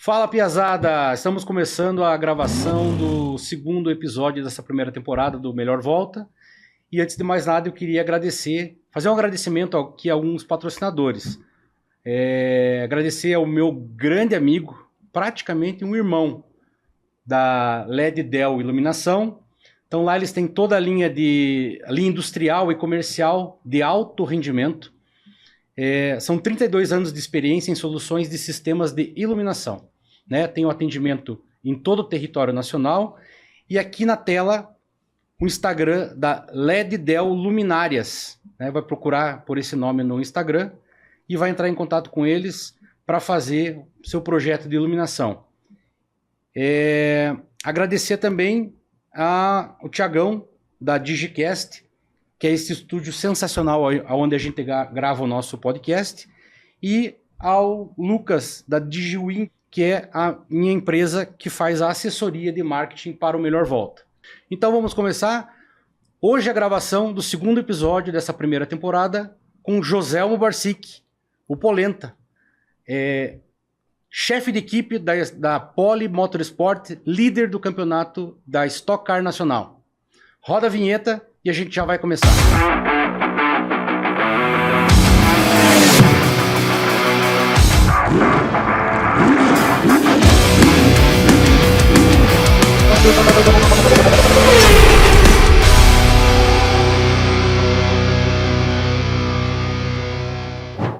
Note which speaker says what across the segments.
Speaker 1: Fala, piazada! Estamos começando a gravação do segundo episódio dessa primeira temporada do Melhor Volta. E antes de mais nada, eu queria fazer um agradecimento aqui a alguns patrocinadores. Agradecer ao meu grande amigo, praticamente um irmão, da LED Del Iluminação. Então lá eles têm toda a linha industrial e comercial de alto rendimento. São 32 anos de experiência em soluções de sistemas de iluminação. Né? Tem o atendimento em todo o território nacional. E aqui na tela, o Instagram da LED Del Luminárias. Né? Vai procurar por esse nome no Instagram e vai entrar em contato com eles para fazer seu projeto de iluminação. Agradecer também ao Tiagão, da Digicast, que é esse estúdio sensacional onde a gente grava o nosso podcast, e ao Lucas, da DigiWin, que é a minha empresa que faz a assessoria de marketing para o Melhor Volta. Então vamos começar. Hoje a gravação do segundo episódio dessa primeira temporada com Joselmo Barsic, o Polenta, chefe de equipe da Poli Motorsport, líder do campeonato da Stock Car Nacional. Roda a vinheta e a gente já vai começar.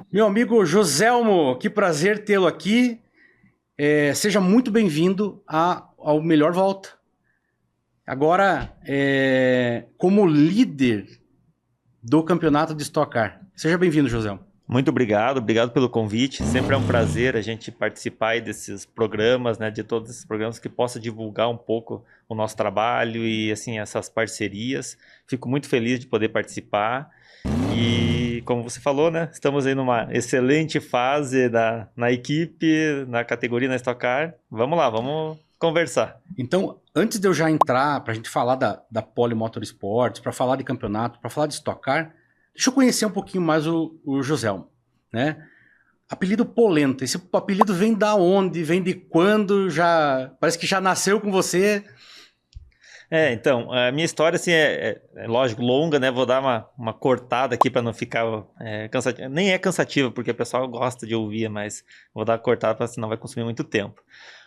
Speaker 1: Meu amigo Joselmo, que prazer tê-lo aqui. Seja muito bem-vindo ao Melhor Volta. Agora, como líder do campeonato de Stock Car. Seja bem-vindo, Joselmo.
Speaker 2: Muito obrigado pelo convite. Sempre é um prazer a gente participar aí desses programas, né, de todos esses programas que possa divulgar um pouco o nosso trabalho e assim essas parcerias. Fico muito feliz de poder participar. E como você falou, né, estamos aí numa excelente fase na equipe, na categoria na Stock Car. Vamos lá, vamos conversar.
Speaker 1: Então, antes de eu já entrar para a gente falar da Poli Motorsports, para falar de campeonato, para falar de Stock Car, deixa eu conhecer um pouquinho mais o Joselmo, né? Apelido Polenta, esse apelido vem da onde? Vem de quando? Parece que já nasceu com você.
Speaker 2: Então, a minha história, assim, lógico, longa, né? Vou dar uma cortada aqui para não ficar cansativa. Nem é cansativa, porque o pessoal gosta de ouvir, mas vou dar uma cortada, porque senão vai consumir muito tempo.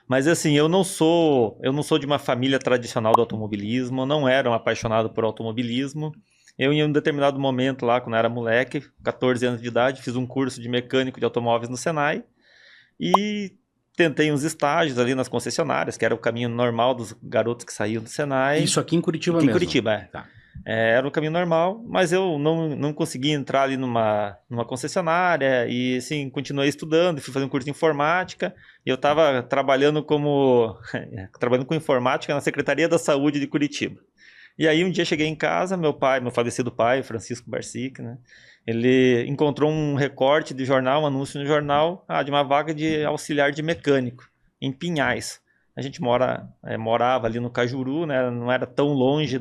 Speaker 2: Mas, assim, eu não sou de uma família tradicional do automobilismo, não era um apaixonado por automobilismo. Eu, em um determinado momento lá, quando eu era moleque, 14 anos de idade, fiz um curso de mecânico de automóveis no Senai e tentei uns estágios ali nas concessionárias, que era o caminho normal dos garotos que saíam do Senai.
Speaker 1: Isso aqui em Curitiba
Speaker 2: aqui
Speaker 1: mesmo?
Speaker 2: Em Curitiba,
Speaker 1: Tá.
Speaker 2: Era o caminho normal, mas eu não consegui entrar ali numa concessionária e, assim, continuei estudando, fui fazer um curso de informática e eu estava trabalhando com informática na Secretaria da Saúde de Curitiba. E aí um dia cheguei em casa, meu falecido pai, Francisco Barsic, né? Ele encontrou um recorte de jornal, um anúncio no jornal, de uma vaga de auxiliar de mecânico, em Pinhais. A gente morava ali no Cajuru, né? Não era tão longe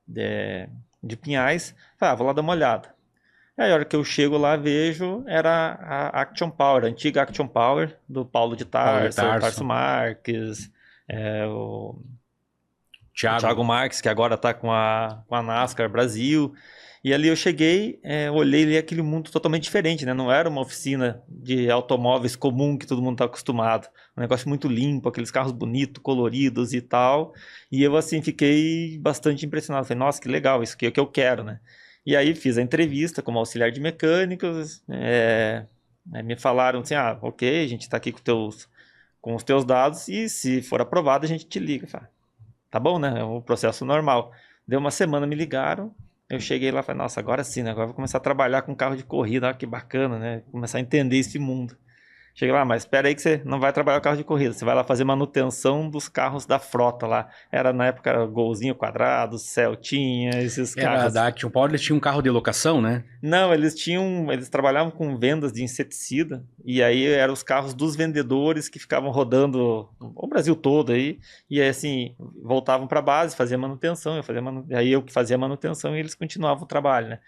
Speaker 2: de Pinhais. Falei, vou lá dar uma olhada. Aí a hora que eu chego lá, vejo, era a Action Power, a antiga Action Power, do Paulo de Tarso Marques, o Thiago Marques, que agora está com a NASCAR Brasil. E ali eu cheguei, olhei e li aquele mundo totalmente diferente, né? Não era uma oficina de automóveis comum que todo mundo está acostumado. Um negócio muito limpo, aqueles carros bonitos, coloridos e tal. E eu, assim, fiquei bastante impressionado. Falei, nossa, que legal, isso aqui é o que eu quero, né? E aí fiz a entrevista como auxiliar de mecânicos. Me falaram assim, ok, a gente está aqui com os teus dados e se for aprovado a gente te liga. Falei, tá bom, né? É um processo normal. Deu uma semana, me ligaram. Eu cheguei lá e falei, nossa, agora sim, né? Agora eu vou começar a trabalhar com carro de corrida, que bacana, né? Começar a entender esse mundo. Cheguei lá, mas espera aí que você não vai trabalhar com carro de corrida, você vai lá fazer manutenção dos carros da frota lá. Na época, era Golzinho quadrado, Celtinha, esses carros.
Speaker 1: Era da Action Power, eles tinham um carro de locação, né?
Speaker 2: Não, eles trabalhavam com vendas de inseticida, e aí eram os carros dos vendedores que ficavam rodando o Brasil todo aí, e aí assim, voltavam para a base, faziam manutenção, aí eu que fazia manutenção e eles continuavam o trabalho, né?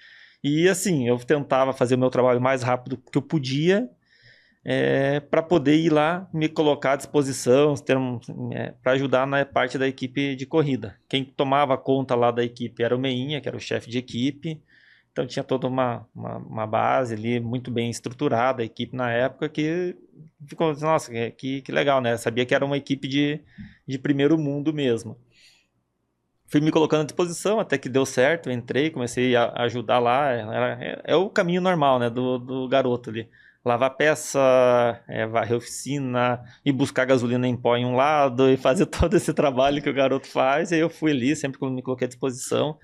Speaker 2: E assim, eu tentava fazer o meu trabalho mais rápido que eu podia, para poder ir lá me colocar à disposição, para ajudar na parte da equipe de corrida. Quem tomava conta lá da equipe era o Meinha, que era o chefe de equipe. Então tinha toda uma base ali muito bem estruturada, a equipe na época, que ficou, nossa, que legal, né? Sabia que era uma equipe de primeiro mundo mesmo. Fui me colocando à disposição, até que deu certo, entrei, comecei a ajudar lá. É o caminho normal, né, do garoto ali. Lavar peça, varrer oficina, ir buscar gasolina em pó em um lado e fazer todo esse trabalho que o garoto faz. E aí eu fui ali, sempre que me coloquei à disposição.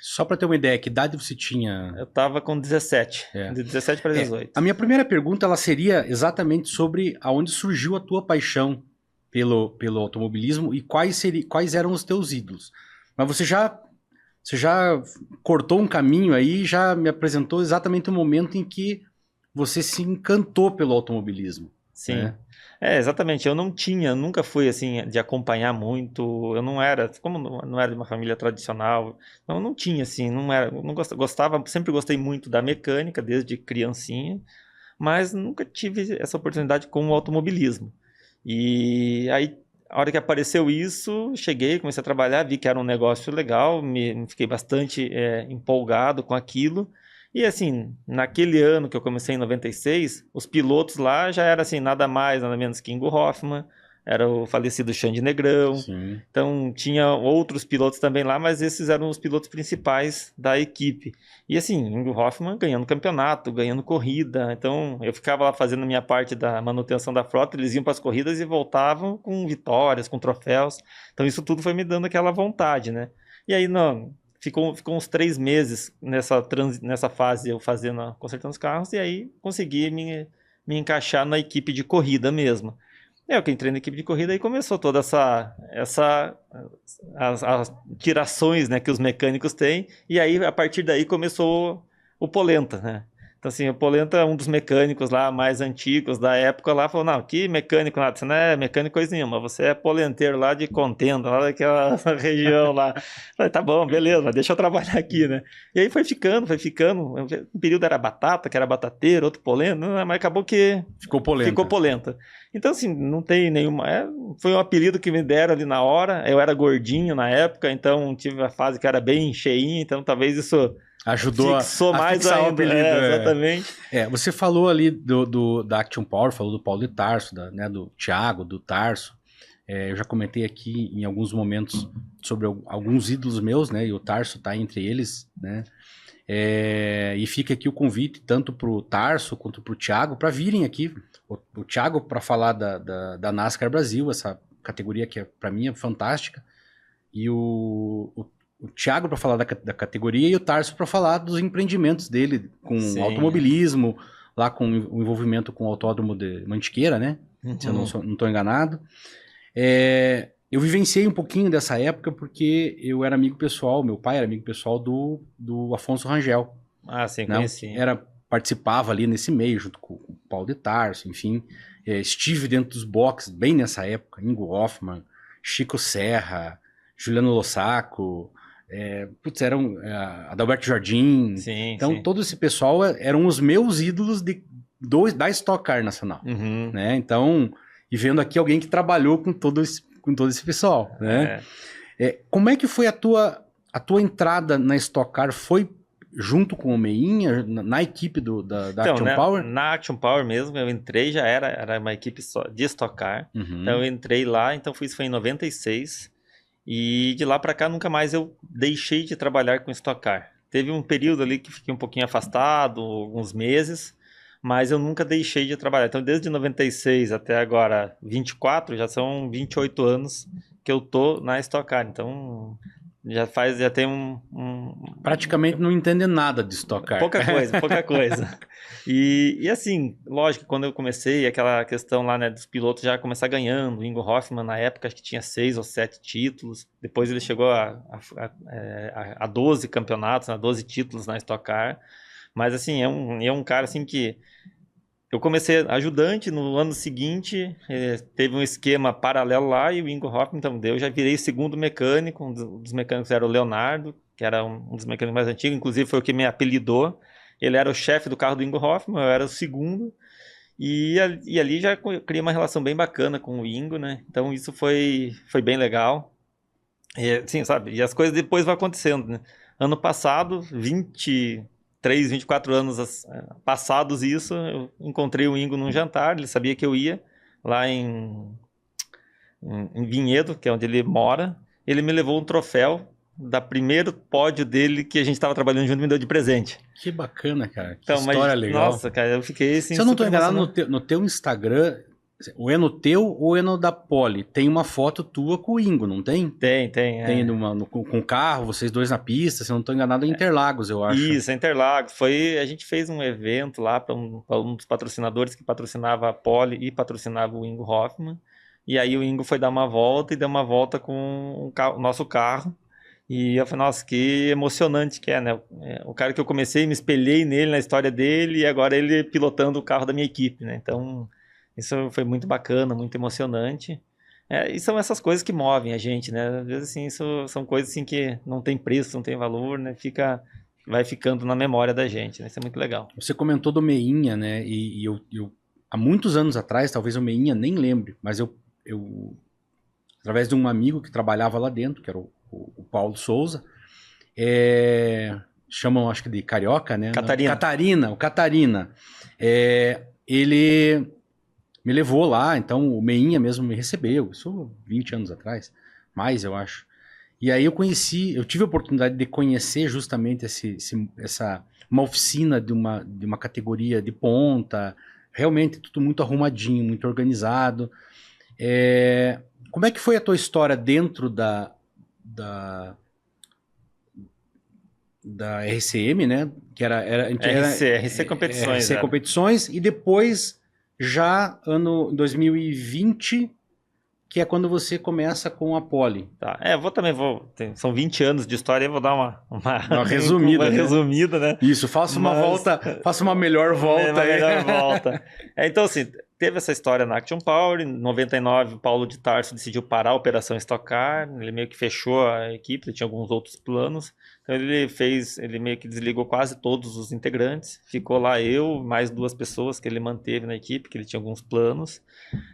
Speaker 1: Só para ter uma ideia, que idade você tinha?
Speaker 2: Eu tava com 17, de 17 para 18.
Speaker 1: A minha primeira pergunta ela seria exatamente sobre aonde surgiu a tua paixão pelo automobilismo e quais eram os teus ídolos. Mas você já cortou um caminho aí, já me apresentou exatamente o momento em que você se encantou pelo automobilismo.
Speaker 2: Sim. Né? Exatamente. Eu nunca fui assim de acompanhar muito. Eu não era, como não era de uma família tradicional, não tinha assim, gostava, sempre gostei muito da mecânica desde criancinha, mas nunca tive essa oportunidade com o automobilismo. E aí, a hora que apareceu isso, cheguei, comecei a trabalhar, vi que era um negócio legal, fiquei bastante empolgado com aquilo. E assim, naquele ano que eu comecei em 96, os pilotos lá já eram assim, nada mais, nada menos que Ingo Hoffmann, era o falecido Xande Negrão.
Speaker 1: Sim.
Speaker 2: Então tinha outros pilotos também lá, mas esses eram os pilotos principais da equipe. E assim, Ingo Hoffmann ganhando campeonato, ganhando corrida. Então eu ficava lá fazendo minha parte da manutenção da frota, eles iam para as corridas e voltavam com vitórias, com troféus. Então isso tudo foi me dando aquela vontade, né? E aí, não... Ficou uns 3 meses nessa fase eu consertando os carros, e aí consegui me encaixar na equipe de corrida mesmo. Eu que entrei na equipe de corrida e começou toda as tirações, né, que os mecânicos têm, e aí a partir daí começou o Polenta, né? Então assim, o Polenta é um dos mecânicos lá mais antigos da época lá, falou, não, que mecânico lá, você não é mecânico coisa nenhuma, você é polenteiro lá de Contenda, lá daquela região lá. Falei, tá bom, beleza, deixa eu trabalhar aqui, né? E aí foi ficando, um período era Batata, que era batateiro, outro Polenta, mas acabou que ficou Polenta. Então assim, não tem nenhuma, foi um apelido que me deram ali na hora, eu era gordinho na época, então tive a fase que era bem cheinha, então talvez isso...
Speaker 1: Ajudou
Speaker 2: fixou mais
Speaker 1: fixar
Speaker 2: ainda.
Speaker 1: O apelido.
Speaker 2: Exatamente.
Speaker 1: Você falou ali da Action Power, falou do Paulo de Tarso, do Thiago, do Tarso. Eu já comentei aqui em alguns momentos sobre alguns ídolos meus, né? E o Tarso está entre eles, né? E fica aqui o convite tanto para o Tarso quanto para o Thiago para virem aqui. O Thiago para falar da NASCAR Brasil, essa categoria que para mim é fantástica. E o Thiago para falar da categoria e o Tarso para falar dos empreendimentos dele com automobilismo, lá com o envolvimento com o autódromo de Mantiqueira, né? Uhum. Se eu não estou enganado. Eu vivenciei um pouquinho dessa época porque eu era amigo pessoal, meu pai era amigo pessoal do Afonso Rangel.
Speaker 2: Ah, sim, conheci.
Speaker 1: Participava ali nesse meio, junto com o Paulo de Tarso, enfim. Estive dentro dos boxes bem nessa época, Ingo Hoffmann, Chico Serra, Juliano Lossaco... eram Adalberto Jardim.
Speaker 2: Sim,
Speaker 1: então, todo esse pessoal eram os meus ídolos da Stock Car Nacional.
Speaker 2: Uhum.
Speaker 1: Né? Então, e vendo aqui alguém que trabalhou com todo esse pessoal. Né? Como é que foi a tua entrada na Stock Car? Foi junto com o Meinha, na equipe da Action Power?
Speaker 2: Na Action Power mesmo, eu entrei, já era uma equipe só de Stock Car.
Speaker 1: Uhum.
Speaker 2: Então, eu entrei lá, isso foi em 96. E de lá para cá nunca mais eu deixei de trabalhar com Stock Car. Teve um período ali que fiquei um pouquinho afastado, alguns meses, mas eu nunca deixei de trabalhar. Então desde 96 até agora 24, já são 28 anos que eu tô na Stock Car. Então já tem
Speaker 1: praticamente não entende nada de Stock Car.
Speaker 2: Pouca coisa. E assim, lógico, quando eu comecei, aquela questão lá, né, dos pilotos já começar ganhando, o Ingo Hoffmann na época acho que tinha 6 ou 7 títulos, depois ele chegou a 12 campeonatos, a 12 títulos na Stock Car, mas assim, é um cara assim que eu comecei ajudante, no ano seguinte teve um esquema paralelo lá e o Ingo Hoffmann, então eu já virei segundo mecânico, um dos mecânicos era o Leonardo, que era um dos mecânicos mais antigos, inclusive foi o que me apelidou. Ele era o chefe do carro do Ingo Hoffmann, eu era o segundo, E ali já criei uma relação bem bacana com o Ingo, né? Então isso foi bem legal. E, sim, sabe? E as coisas depois vão acontecendo, né? Ano passado, 23, 24 anos passados isso, eu encontrei o Ingo num jantar, ele sabia que eu ia lá em Vinhedo, que é onde ele mora. Ele me levou um troféu da primeiro pódio dele que a gente estava trabalhando junto e me deu de presente.
Speaker 1: Que bacana, cara. Que
Speaker 2: então,
Speaker 1: história legal.
Speaker 2: Nossa, cara, eu fiquei assim.
Speaker 1: Se eu não estou enganado, no teu Instagram, ou é no teu ou é no da Poli, tem uma foto tua com o Ingo, não tem?
Speaker 2: Tem.
Speaker 1: Tem com o carro, vocês dois na pista, se eu não estou enganado, é Interlagos, eu acho.
Speaker 2: Isso, é Interlagos. A gente fez um evento lá para um dos patrocinadores que patrocinava a Poli e patrocinava o Ingo Hoffmann. E aí o Ingo foi dar uma volta e deu uma volta com o nosso carro. E eu falei, nossa, que emocionante que é, né? O cara que eu comecei, me espelhei nele, na história dele, e agora ele pilotando o carro da minha equipe, né? Então, isso foi muito bacana, muito emocionante. E são essas coisas que movem a gente, né? Às vezes, assim, isso são coisas assim que não tem preço, não tem valor, né? Vai ficando na memória da gente, né? Isso é muito legal.
Speaker 1: Você comentou do Meinha, né? E eu há muitos anos atrás, talvez o Meinha nem lembre, mas eu através de um amigo que trabalhava lá dentro, que era o Paulo Souza, chamam acho que de Carioca, né? Catarina. Ele me levou lá, então o Meinha mesmo me recebeu, isso 20 anos atrás, mais eu acho. E aí eu tive a oportunidade de conhecer justamente uma oficina de uma categoria de ponta, realmente tudo muito arrumadinho, muito organizado. Como é que foi a tua história dentro da RCM, né? Que era
Speaker 2: RC Competições.
Speaker 1: RC Competições, e depois, já ano 2020, que é quando você começa com a Poli.
Speaker 2: Tá. São 20 anos de história, eu vou dar
Speaker 1: uma resumida.
Speaker 2: Resumida, né?
Speaker 1: Isso, faça uma melhor volta.
Speaker 2: Melhor volta. Então, assim, teve essa história na Action Power. Em 99, o Paulo de Tarso decidiu parar a Operação Stock Car. Ele meio que fechou a equipe, ele tinha alguns outros planos. Então ele meio que desligou quase todos os integrantes. Ficou lá eu, mais 2 pessoas que ele manteve na equipe, que ele tinha alguns planos.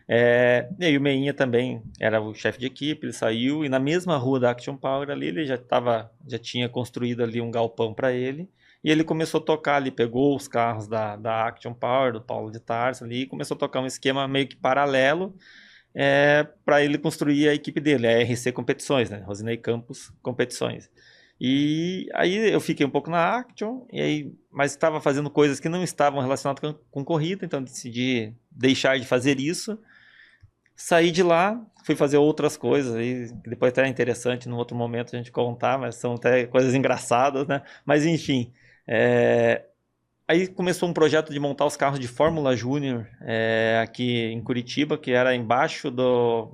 Speaker 2: E aí o Meinha também era o chefe de equipe, ele saiu. E na mesma rua da Action Power ali, ele já tinha construído ali um galpão para ele. E ele começou a tocar ali, pegou os carros da Action Power, do Paulo de Tarso ali, e começou a tocar um esquema meio que paralelo para ele construir a equipe dele, a RC Competições, né? Rosinei Campos Competições. E aí eu fiquei um pouco na Action, mas estava fazendo coisas que não estavam relacionadas com corrida, então decidi deixar de fazer isso. Saí de lá, fui fazer outras coisas, aí depois até é interessante, num outro momento a gente contar, mas são até coisas engraçadas, né? Mas enfim, aí começou um projeto de montar os carros de Fórmula Júnior aqui em Curitiba, que era embaixo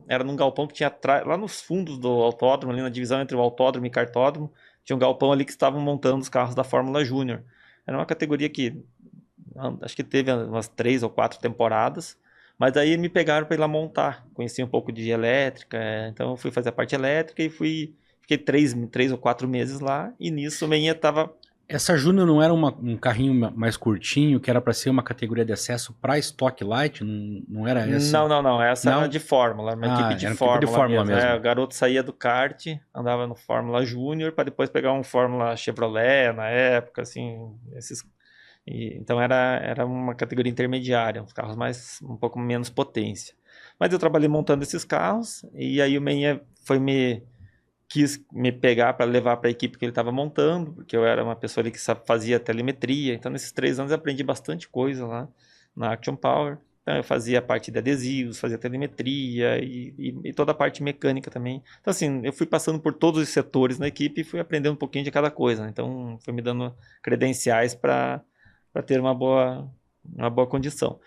Speaker 2: era num galpão que tinha lá nos fundos do autódromo, ali na divisão entre o autódromo e cartódromo, tinha um galpão ali que estavam montando os carros da Fórmula Júnior. Era uma categoria que acho que teve umas 3 ou 4 temporadas, mas aí me pegaram para ir lá montar. Conheci um pouco de elétrica, então eu fui fazer a parte elétrica e fiquei 3 ou 4 meses lá, e nisso o Meinha estava...
Speaker 1: Essa Júnior não era um carrinho mais curtinho, que era para ser uma categoria de acesso para Stock Light? Não era essa?
Speaker 2: Não. Essa era de Fórmula, uma equipe de Fórmula mesmo. O garoto saía do kart, andava no Fórmula Júnior, para depois pegar um Fórmula Chevrolet na época, assim, então era uma categoria intermediária, uns carros um pouco menos potência. Mas eu trabalhei montando esses carros, e aí o Meinha quis me pegar para levar para a equipe que ele estava montando, porque eu era uma pessoa ali que fazia telemetria. Então, nesses 3 anos, eu aprendi bastante coisa lá na Action Power. Então, eu fazia a parte de adesivos, fazia telemetria e toda a parte mecânica também. Então, assim, eu fui passando por todos os setores na equipe e fui aprendendo um pouquinho de cada coisa, né? Então, foi me dando credenciais para ter uma boa condição.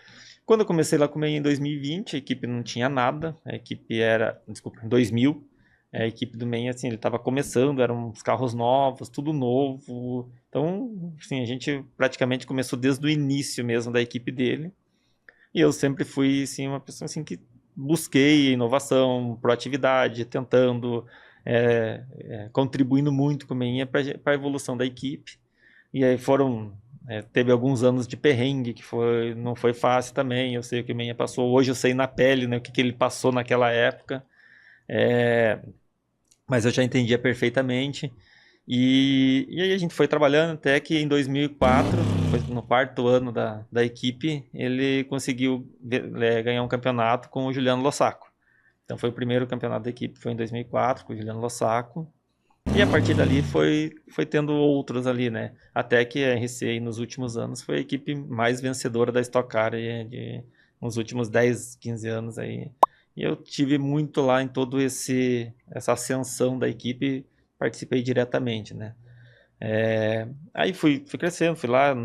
Speaker 2: Quando eu comecei lá com o Meinha em 2020, a equipe não tinha nada. A equipe em 2000, a equipe do Meinha, assim, ele estava começando, eram uns carros novos, tudo novo. Então, assim, a gente praticamente começou desde o início mesmo da equipe dele. E eu sempre fui, assim, uma pessoa assim, que busquei inovação, proatividade, tentando, contribuindo muito com o Meinha para a evolução da equipe. E aí teve alguns anos de perrengue, que não foi fácil também. Eu sei o que o Meinha passou. Hoje eu sei na pele, né, o que ele passou naquela época. Mas eu já entendia perfeitamente. E aí a gente foi trabalhando até que em 2004, no quarto ano da equipe, ele conseguiu ganhar um campeonato com o Juliano Lossaco. Então foi o primeiro campeonato da equipe, foi em 2004 com o Juliano Lossaco. E a partir dali foi tendo outros ali, né? Até que a RC nos últimos anos foi a equipe mais vencedora da Stock Car nos últimos 10, 15 anos aí. E eu tive muito lá em todo essa ascensão da equipe, participei diretamente, né? Aí fui crescendo, fui lá,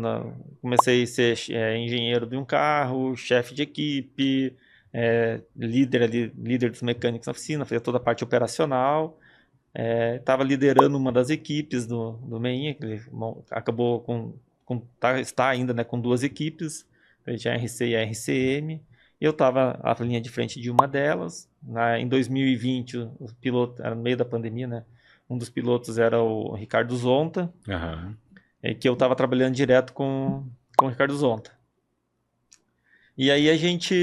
Speaker 2: comecei a ser engenheiro de um carro, chefe de equipe, líder dos mecânicos na oficina, fazia toda a parte operacional. Estava liderando uma das equipes do Meinha, que ele acabou está ainda, né, com 2 equipes, ele tinha a RC e a RCM, e eu estava à linha de frente de uma delas. Em 2020, o piloto, era no meio da pandemia, né, um dos pilotos era o Ricardo Zonta, que eu estava trabalhando direto com o Ricardo Zonta. E aí a gente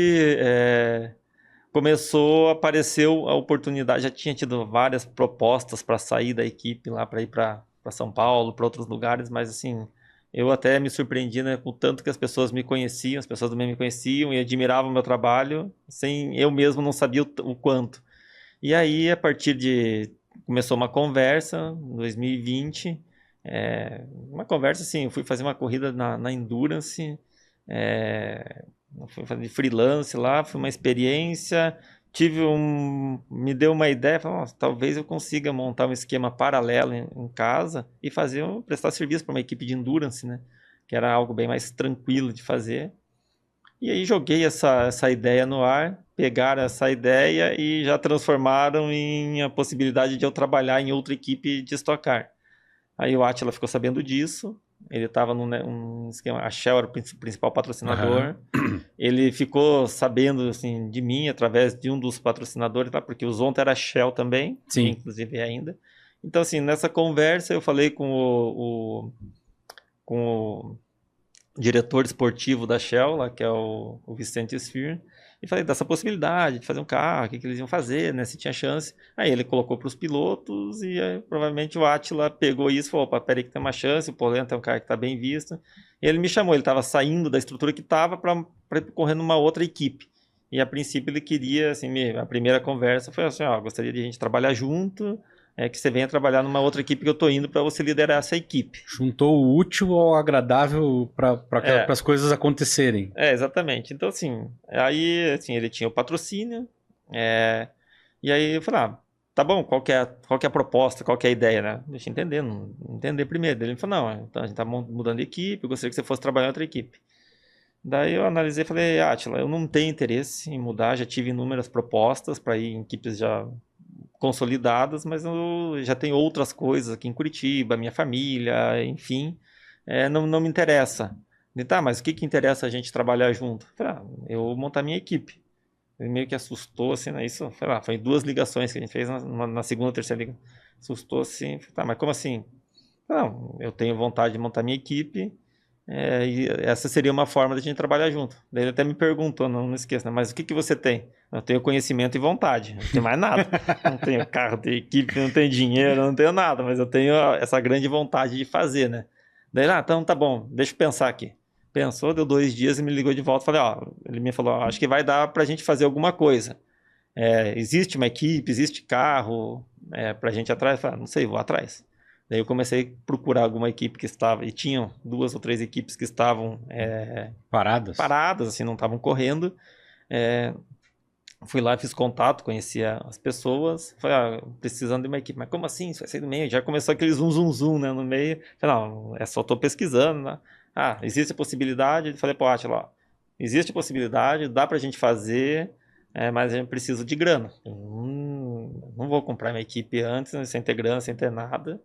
Speaker 2: começou a aparecer a oportunidade, já tinha tido várias propostas para sair da equipe lá, para ir para São Paulo, para outros lugares, mas assim, eu até me surpreendi, né, com o tanto que as pessoas me conheciam, as pessoas também me conheciam e admiravam o meu trabalho, sem eu mesmo não sabia o quanto. E aí, a partir começou uma conversa, em 2020, uma conversa assim, eu fui fazer uma corrida na Endurance, fui fazer freelance lá, foi uma experiência, me deu uma ideia, falei, talvez eu consiga montar um esquema paralelo em casa e prestar serviço para uma equipe de endurance, né? Que era algo bem mais tranquilo de fazer. E aí joguei essa ideia no ar, pegaram essa ideia e já transformaram em a possibilidade de eu trabalhar em outra equipe de Stock Car. Aí o Átila ficou sabendo disso, ele estava num esquema, a Shell era o principal patrocinador, ele ficou sabendo assim, de mim através de um dos patrocinadores, porque o Zonta era Shell também, inclusive ainda. Então assim, nessa conversa eu falei com o diretor esportivo da Shell, lá, que é o Vicente Sphere, e falei dessa possibilidade de fazer um carro, o que eles iam fazer, né, se tinha chance. Aí ele colocou para os pilotos e aí, provavelmente o Átila pegou isso e falou, opa, peraí que tem uma chance, o Polenta é um cara que está bem visto. E ele me chamou, ele estava saindo da estrutura que estava para correr numa outra equipe. E a princípio ele queria, assim, a primeira conversa foi assim, gostaria de a gente trabalhar junto, que você venha trabalhar numa outra equipe que eu tô indo para você liderar essa equipe.
Speaker 1: Juntou o útil ao agradável para as coisas acontecerem.
Speaker 2: Exatamente. Então, assim, aí assim, ele tinha o patrocínio, e aí eu falei, tá bom, qual que é a proposta, qual que é a ideia, né? Deixa eu entender primeiro. Ele falou, não, então a gente tá mudando de equipe, eu gostaria que você fosse trabalhar em outra equipe. Daí eu analisei e falei, Átila, eu não tenho interesse em mudar, já tive inúmeras propostas para ir em equipes já consolidadas, mas eu já tenho outras coisas aqui em Curitiba, minha família, enfim, não me interessa. E, tá, mas o que interessa a gente trabalhar junto? Eu montar minha equipe. Ele meio que assustou, assim, né? Isso, foi 2 ligações que a gente fez na segunda ou terceira ligação. Assustou, assim, tá, mas como assim? Não, eu tenho vontade de montar minha equipe, e essa seria uma forma de a gente trabalhar junto. Daí ele até me perguntou, não esqueça, né? Mas o que você tem? Eu tenho conhecimento e vontade, não tenho mais nada. Não tenho carro, não tenho equipe, não tenho dinheiro, não tenho nada, mas eu tenho essa grande vontade de fazer, né? Daí ele, então tá bom, deixa eu pensar aqui. Pensou, deu 2 dias e me ligou de volta. Falei, ele me falou, acho que vai dar pra gente fazer alguma coisa. Existe uma equipe, existe carro pra gente ir atrás? Falei, não sei, vou atrás. Daí eu comecei a procurar alguma equipe que estava, e tinham 2 ou 3 equipes que estavam paradas, assim, não estavam correndo. Fui lá, fiz contato, conhecia as pessoas, falei, precisando de uma equipe, mas como assim? Isso vai sair do meio? Já começou aquele zum, né, no meio. Falei, não, só tô pesquisando, né? Existe a possibilidade? Falei, pô, Átila, existe a possibilidade, dá pra gente fazer, mas a gente precisa de grana. Não vou comprar minha equipe antes, né, sem ter grana, sem ter nada.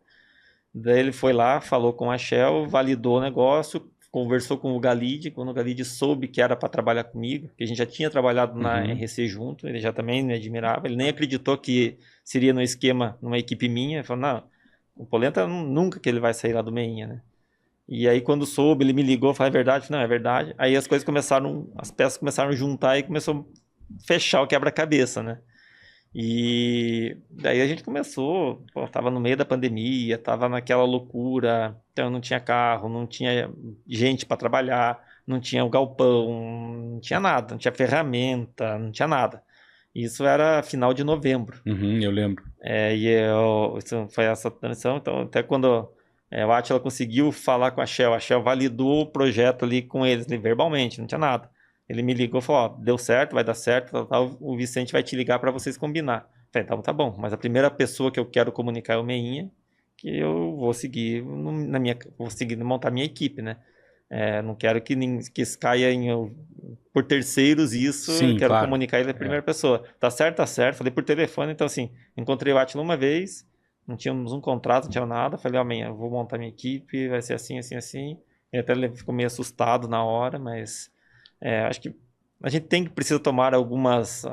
Speaker 2: Daí ele foi lá, falou com a Shell, validou o negócio, conversou com o Galide, quando o Galide soube que era para trabalhar comigo, que a gente já tinha trabalhado na RC junto, ele já também me admirava, ele nem acreditou que seria no esquema, numa equipe minha, ele falou, não, o Polenta nunca que ele vai sair lá do Meinha, né? E aí quando soube, ele me ligou, falou, é verdade? Não, é verdade. Aí as peças começaram a juntar e começou a fechar o quebra-cabeça, né? E daí a gente começou, pô, tava no meio da pandemia, tava naquela loucura, então não tinha carro, não tinha gente para trabalhar, não tinha o galpão, não tinha nada, não tinha ferramenta, não tinha nada. Isso era final de novembro.
Speaker 1: Eu lembro.
Speaker 2: Isso foi essa transição, então até quando o Átila conseguiu falar com a Shell validou o projeto ali com eles, ali, verbalmente, não tinha nada. Ele me ligou e falou, ó, deu certo, vai dar certo, o Vicente vai te ligar para vocês combinar. Eu falei, então tá bom, mas a primeira pessoa que eu quero comunicar é o Meinha, que eu vou seguir vou seguir montar minha equipe, né? Não quero que isso caia por terceiros isso,
Speaker 1: Sim,
Speaker 2: eu quero
Speaker 1: claro.
Speaker 2: comunicar ele a primeira pessoa. Tá certo, falei por telefone, então assim, encontrei o Átila uma vez, não tínhamos um contrato, não tinha nada, falei, amanhã eu vou montar minha equipe, vai ser assim, assim, assim. Ele até ficou meio assustado na hora, mas acho que a gente precisa tomar algumas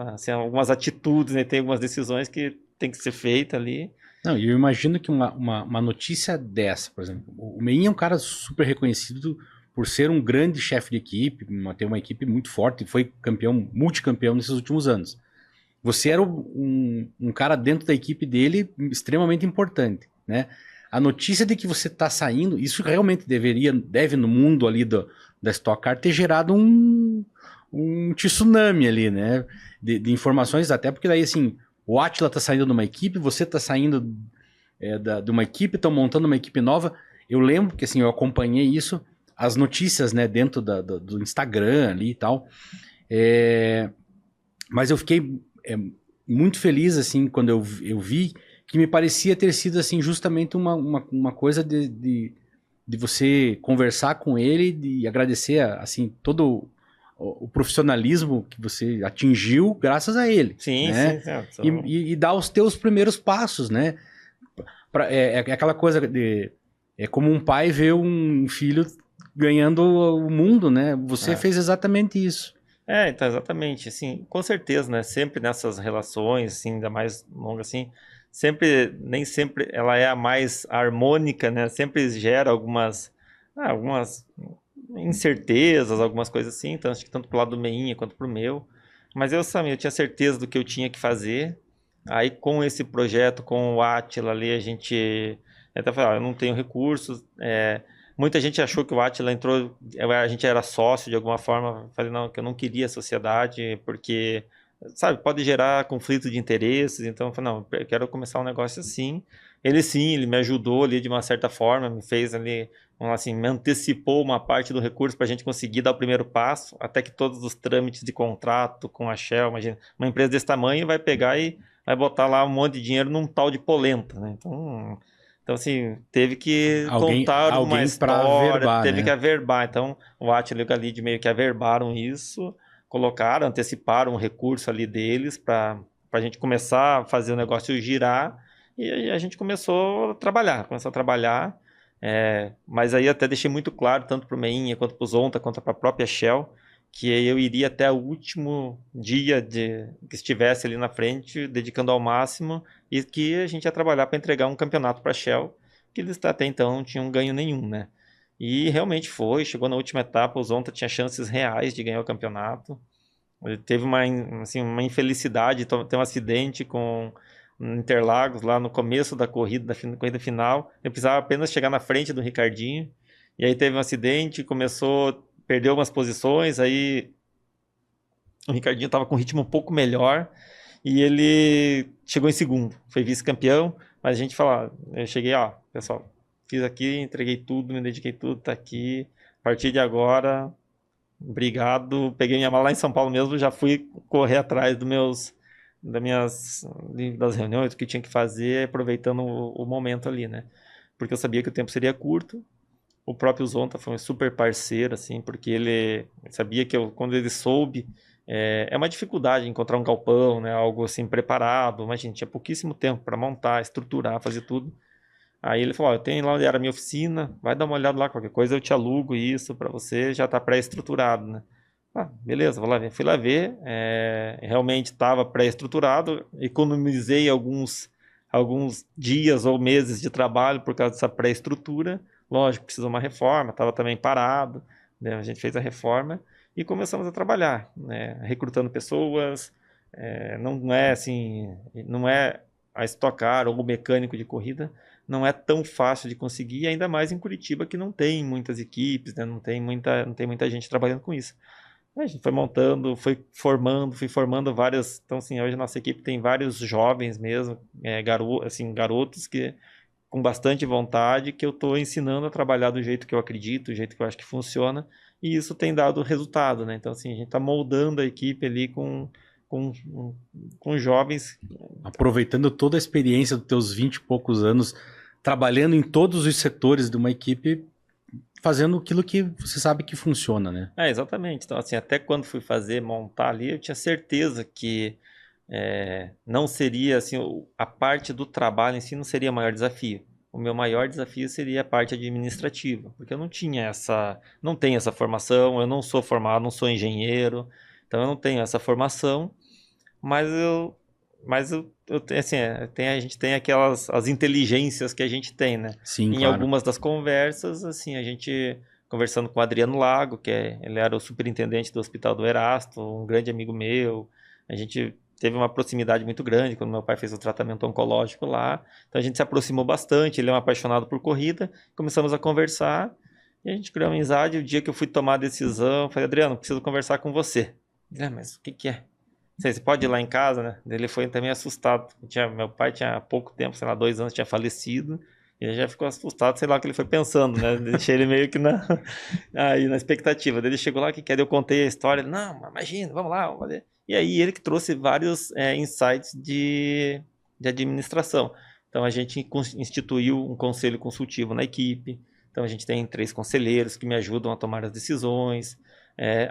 Speaker 2: atitudes, né? Tem algumas decisões que tem que ser feitas ali.
Speaker 1: Não, eu imagino que uma notícia dessa, por exemplo, o Meinha é um cara super reconhecido por ser um grande chefe de equipe, ter uma equipe muito forte, foi multicampeão nesses últimos anos. Você era um cara dentro da equipe dele extremamente importante, né? A notícia de que você está saindo, isso realmente deve no mundo ali da Stock Car ter gerado um tsunami ali, né? De informações, até porque daí assim, o Átila está saindo de uma equipe, você está saindo de uma equipe, estão montando uma equipe nova. Eu lembro que assim, eu acompanhei isso, as notícias, né, dentro do Instagram ali e tal. Mas eu fiquei muito feliz assim quando eu vi que me parecia ter sido assim justamente uma coisa de você conversar com ele e agradecer assim todo o profissionalismo que você atingiu graças a ele.
Speaker 2: Sim,
Speaker 1: né?
Speaker 2: sim.
Speaker 1: E dar os teus primeiros passos, né? É aquela coisa é como um pai ver um filho ganhando o mundo, né? Você fez exatamente isso.
Speaker 2: Então, exatamente, assim, com certeza, né, sempre nessas relações, assim, ainda mais longas, assim, nem sempre ela é a mais harmônica, né, sempre gera algumas incertezas, algumas coisas assim, então acho que tanto pro lado do Meinha quanto pro meu, mas eu tinha certeza do que eu tinha que fazer, aí com esse projeto, com o Átila ali, a gente até falou, eu não tenho recursos, muita gente achou que o Átila entrou, a gente era sócio de alguma forma. Falei, não, que eu não queria sociedade, porque, sabe, pode gerar conflito de interesses. Então, eu falei, não, eu quero começar um negócio assim. Ele me ajudou ali de uma certa forma, me fez ali, assim, me antecipou uma parte do recurso para a gente conseguir dar o primeiro passo, até que todos os trâmites de contrato com a Shell, imagina, uma empresa desse tamanho vai pegar e vai botar lá um monte de dinheiro num tal de polenta, né? Então, assim, teve que contar uma história, averbar, teve que averbar. Então, o Átila e o Galide meio que averbaram isso, anteciparam um recurso ali deles para a gente começar a fazer o negócio girar, e a gente começou a trabalhar. Mas aí até deixei muito claro, tanto para o Meinha, quanto para o Zonta, quanto para a própria Shell, que eu iria até o último dia que estivesse ali na frente, dedicando ao máximo, e que a gente ia trabalhar para entregar um campeonato para a Shell, que eles até então não tinham ganho nenhum, né? E realmente chegou na última etapa, o Zonta tinha chances reais de ganhar o campeonato. Ele teve uma infelicidade, ter um acidente com Interlagos lá no começo da corrida final. Ele precisava apenas chegar na frente do Ricardinho, e aí teve um acidente, perdeu umas posições, aí o Ricardinho estava com um ritmo um pouco melhor e ele chegou em segundo, foi vice-campeão, mas a gente falou, eu cheguei, pessoal, fiz aqui, entreguei tudo, me dediquei tudo, tá aqui, a partir de agora, obrigado, peguei minha mala lá em São Paulo mesmo, já fui correr atrás das reuniões, do que tinha que fazer, aproveitando o momento ali, né? Porque eu sabia que o tempo seria curto. O próprio Zonta foi um super parceiro, assim, porque ele sabia que quando ele soube, é uma dificuldade encontrar um galpão, né, algo assim preparado, mas a gente tinha pouquíssimo tempo para montar, estruturar, fazer tudo. Aí ele falou, eu tenho lá onde era a minha oficina, vai dar uma olhada lá, qualquer coisa eu te alugo isso para você, já está pré-estruturado, né? Beleza, vou lá ver. Fui lá ver, realmente estava pré-estruturado, economizei alguns dias ou meses de trabalho por causa dessa pré-estrutura. Lógico, precisou uma reforma, estava também parado, né? A gente fez a reforma e começamos a trabalhar, né? Recrutando pessoas, não é assim, não é a Stock Car ou o mecânico de corrida, não é tão fácil de conseguir, ainda mais em Curitiba, que não tem muitas equipes, né? Não tem muita gente trabalhando com isso. A gente foi montando, fui formando várias. Então, assim, hoje a nossa equipe tem vários jovens mesmo, garotos que com bastante vontade, que eu estou ensinando a trabalhar do jeito que eu acredito, do jeito que eu acho que funciona, e isso tem dado resultado, né? Então, assim, a gente está moldando a equipe ali com, com jovens.
Speaker 1: Aproveitando toda a experiência dos teus 20 e poucos anos, trabalhando em todos os setores de uma equipe, fazendo aquilo que você sabe que funciona, né?
Speaker 2: Exatamente. Então, assim, até quando fui montar ali, eu tinha certeza que não seria, assim, a parte do trabalho em si não seria o maior desafio. O meu maior desafio seria a parte administrativa, porque eu não tenho essa formação, eu não sou formado, não sou engenheiro, então eu não tenho essa formação, assim, a gente tem as inteligências que a gente tem, né?
Speaker 1: Sim,
Speaker 2: Em
Speaker 1: claro.
Speaker 2: algumas das conversas, assim, a gente conversando com o Adriano Lago, ele era o superintendente do Hospital do Erasto, um grande amigo meu, a gente teve uma proximidade muito grande quando meu pai fez o tratamento oncológico lá, então a gente se aproximou bastante, ele é um apaixonado por corrida, começamos a conversar, e a gente criou uma amizade. O dia que eu fui tomar a decisão, eu falei, Adriano, preciso conversar com você. Mas o que é? Você pode ir lá em casa, né? Ele foi também assustado. Meu pai tinha há pouco tempo, sei lá, 2 anos, tinha falecido. E ele já ficou assustado, sei lá o que ele foi pensando, né? Deixei ele meio que aí na expectativa. Daí ele chegou lá, que eu contei a história. Ele, não, imagina, vamos lá, vamos fazer. E aí ele que trouxe vários insights de administração. Então a gente instituiu um conselho consultivo na equipe. Então a gente tem 3 conselheiros que me ajudam a tomar as decisões.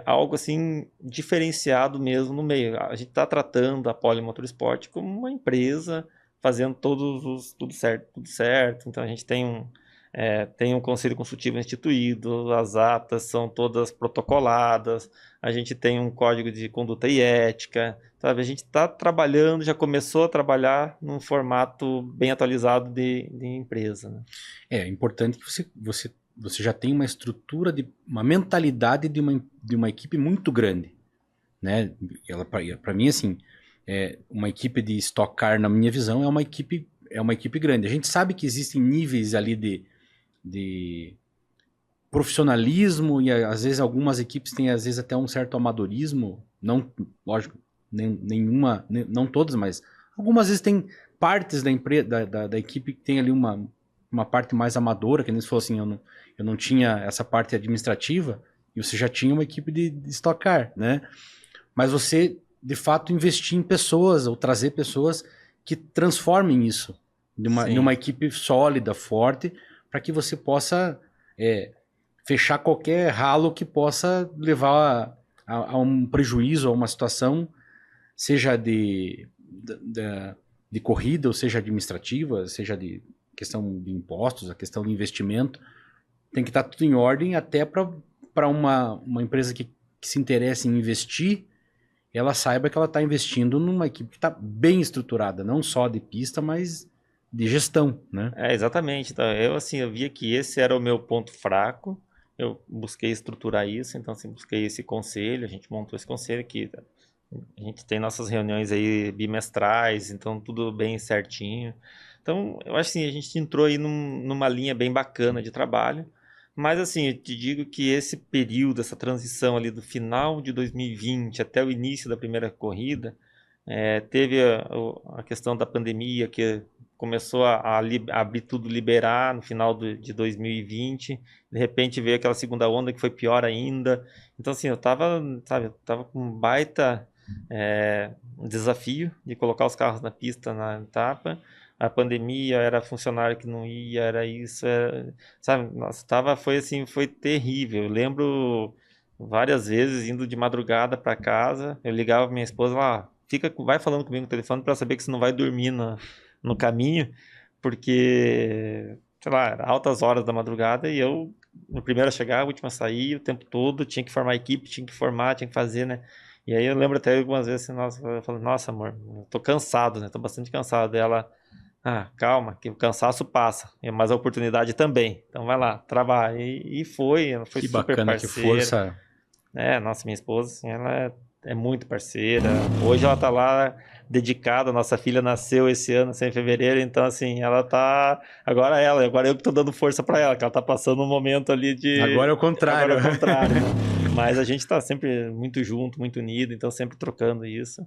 Speaker 2: Algo assim diferenciado mesmo no meio. A gente está tratando a Poli Motorsport como uma empresa, fazendo tudo certo, tudo certo. Então a gente tem um conselho consultivo instituído, as atas são todas protocoladas, a gente tem um código de conduta e ética, sabe? A gente está trabalhando, já começou a trabalhar num formato bem atualizado de empresa, né?
Speaker 1: É importante que você já tem uma estrutura, uma mentalidade de uma equipe muito grande, né? Para mim, assim, uma equipe de Stock Car, na minha visão, é uma equipe grande. A gente sabe que existem níveis ali de profissionalismo e às vezes algumas equipes têm às vezes até um certo amadorismo, não, lógico, não todas, mas algumas vezes tem partes da empresa, da equipe que tem ali uma parte mais amadora, que nem se falou assim, eu não tinha essa parte administrativa e você já tinha uma equipe de Stock Car, né? Mas você, de fato, investir em pessoas ou trazer pessoas que transformem isso numa equipe sólida, forte, para que você possa fechar qualquer ralo que possa levar a um prejuízo, a uma situação, seja de corrida, ou seja administrativa, seja de questão de impostos, a questão de investimento. Tem que estar tudo em ordem até para uma empresa que se interessa em investir, ela saiba que ela está investindo numa equipe que está bem estruturada, não só de pista, mas de gestão, né?
Speaker 2: Exatamente. Então, eu via que esse era o meu ponto fraco, eu busquei estruturar isso, então assim, busquei esse conselho, a gente montou esse conselho aqui, a gente tem nossas reuniões aí bimestrais, então tudo bem certinho. Então, eu acho assim, a gente entrou aí numa linha bem bacana de trabalho, mas assim, eu te digo que esse período, essa transição ali do final de 2020 até o início da primeira corrida, teve a questão da pandemia, que começou a abrir tudo, liberar no final de 2020, de repente veio aquela segunda onda que foi pior ainda. Então assim, eu tava com um baita desafio de colocar os carros na pista na etapa. A pandemia, era funcionário que não ia, era isso, sabe? Nossa, foi terrível. Eu lembro várias vezes indo de madrugada para casa, eu ligava pra minha esposa lá, vai falando comigo no telefone para saber que você não vai dormir no caminho, porque, sei lá, era altas horas da madrugada e eu, no primeiro a chegar, o último a sair, o tempo todo, tinha que formar a equipe, tinha que fazer, né? E aí eu lembro até algumas vezes assim, eu falei, nossa, amor, eu tô cansado, né? Tô bastante cansado. Ela, calma, que o cansaço passa, mas a oportunidade também. Então vai lá, trabalha. E ela foi
Speaker 1: Que
Speaker 2: super
Speaker 1: bacana,
Speaker 2: parceira.
Speaker 1: que força.
Speaker 2: Nossa, minha esposa, assim, ela é muito parceira. Hoje ela tá lá dedicada, nossa filha nasceu esse ano, assim, em fevereiro, então assim, ela tá... Agora eu que tô dando força para ela, que ela tá passando um momento ali
Speaker 1: Agora é o contrário.
Speaker 2: Agora é o contrário, né? Mas a gente tá sempre muito junto, muito unido, então sempre trocando isso.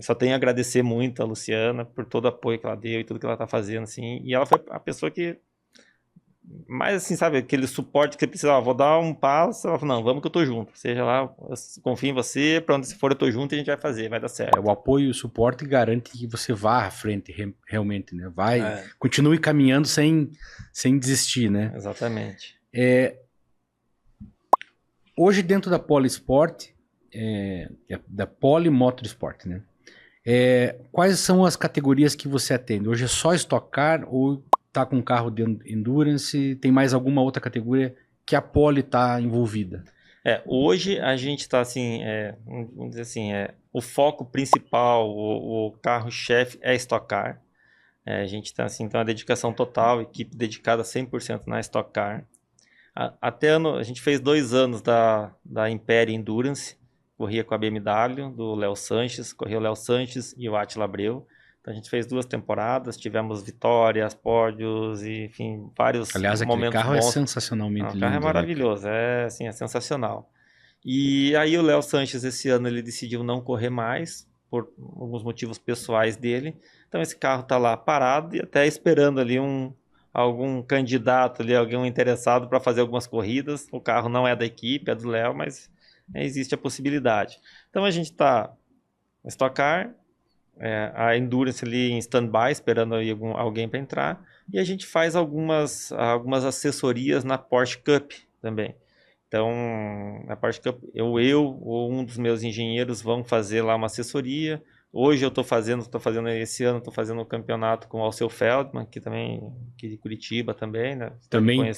Speaker 2: Só tenho a agradecer muito a Luciana por todo o apoio que ela deu e tudo que ela tá fazendo, assim. E ela foi a pessoa que mais assim, sabe, aquele suporte que você precisa, vou dar um passo, ela falou, não, vamos que eu tô junto, seja lá, eu confio em você, pra onde você for eu tô junto e a gente vai fazer, vai dar certo.
Speaker 1: O apoio e o suporte garante que você vá à frente realmente, né? Continue caminhando sem desistir, né?
Speaker 2: Exatamente.
Speaker 1: Hoje dentro da Polisport, da Poli Motorsport, né? Quais são as categorias que você atende? Hoje é só Stock Car ou tá com carro de Endurance? Tem mais alguma outra categoria que a Poli está envolvida?
Speaker 2: Hoje a gente está assim, vamos dizer assim, o foco principal, o carro-chefe é Stock Car. A gente tem assim, uma dedicação total, equipe dedicada 100% na Stock Car. Até a gente fez 2 anos da Império Endurance, corria com a BMW, do Léo Sanches, corria o Léo Sanches e o Átila Abreu. Então a gente fez 2 temporadas, tivemos vitórias, pódios, e, enfim, vários
Speaker 1: momentos bons. Aliás, aquele carro é sensacionalmente lindo. O carro é
Speaker 2: maravilhoso, é sensacional. E aí o Léo Sanches esse ano ele decidiu não correr mais, por alguns motivos pessoais dele. Então esse carro está lá parado e até esperando ali algum candidato ali, alguém interessado para fazer algumas corridas. O carro não é da equipe, é do Léo, mas existe a possibilidade. Então a gente está no Stock Car, a Endurance ali em stand-by, esperando aí alguém para entrar, e a gente faz algumas assessorias na Porsche Cup também. Então, na Porsche Cup, eu ou um dos meus engenheiros vão fazer lá uma assessoria. Hoje eu estou fazendo esse ano, estou fazendo um campeonato com o Alceu Feldman, que de Curitiba também, né?
Speaker 1: Também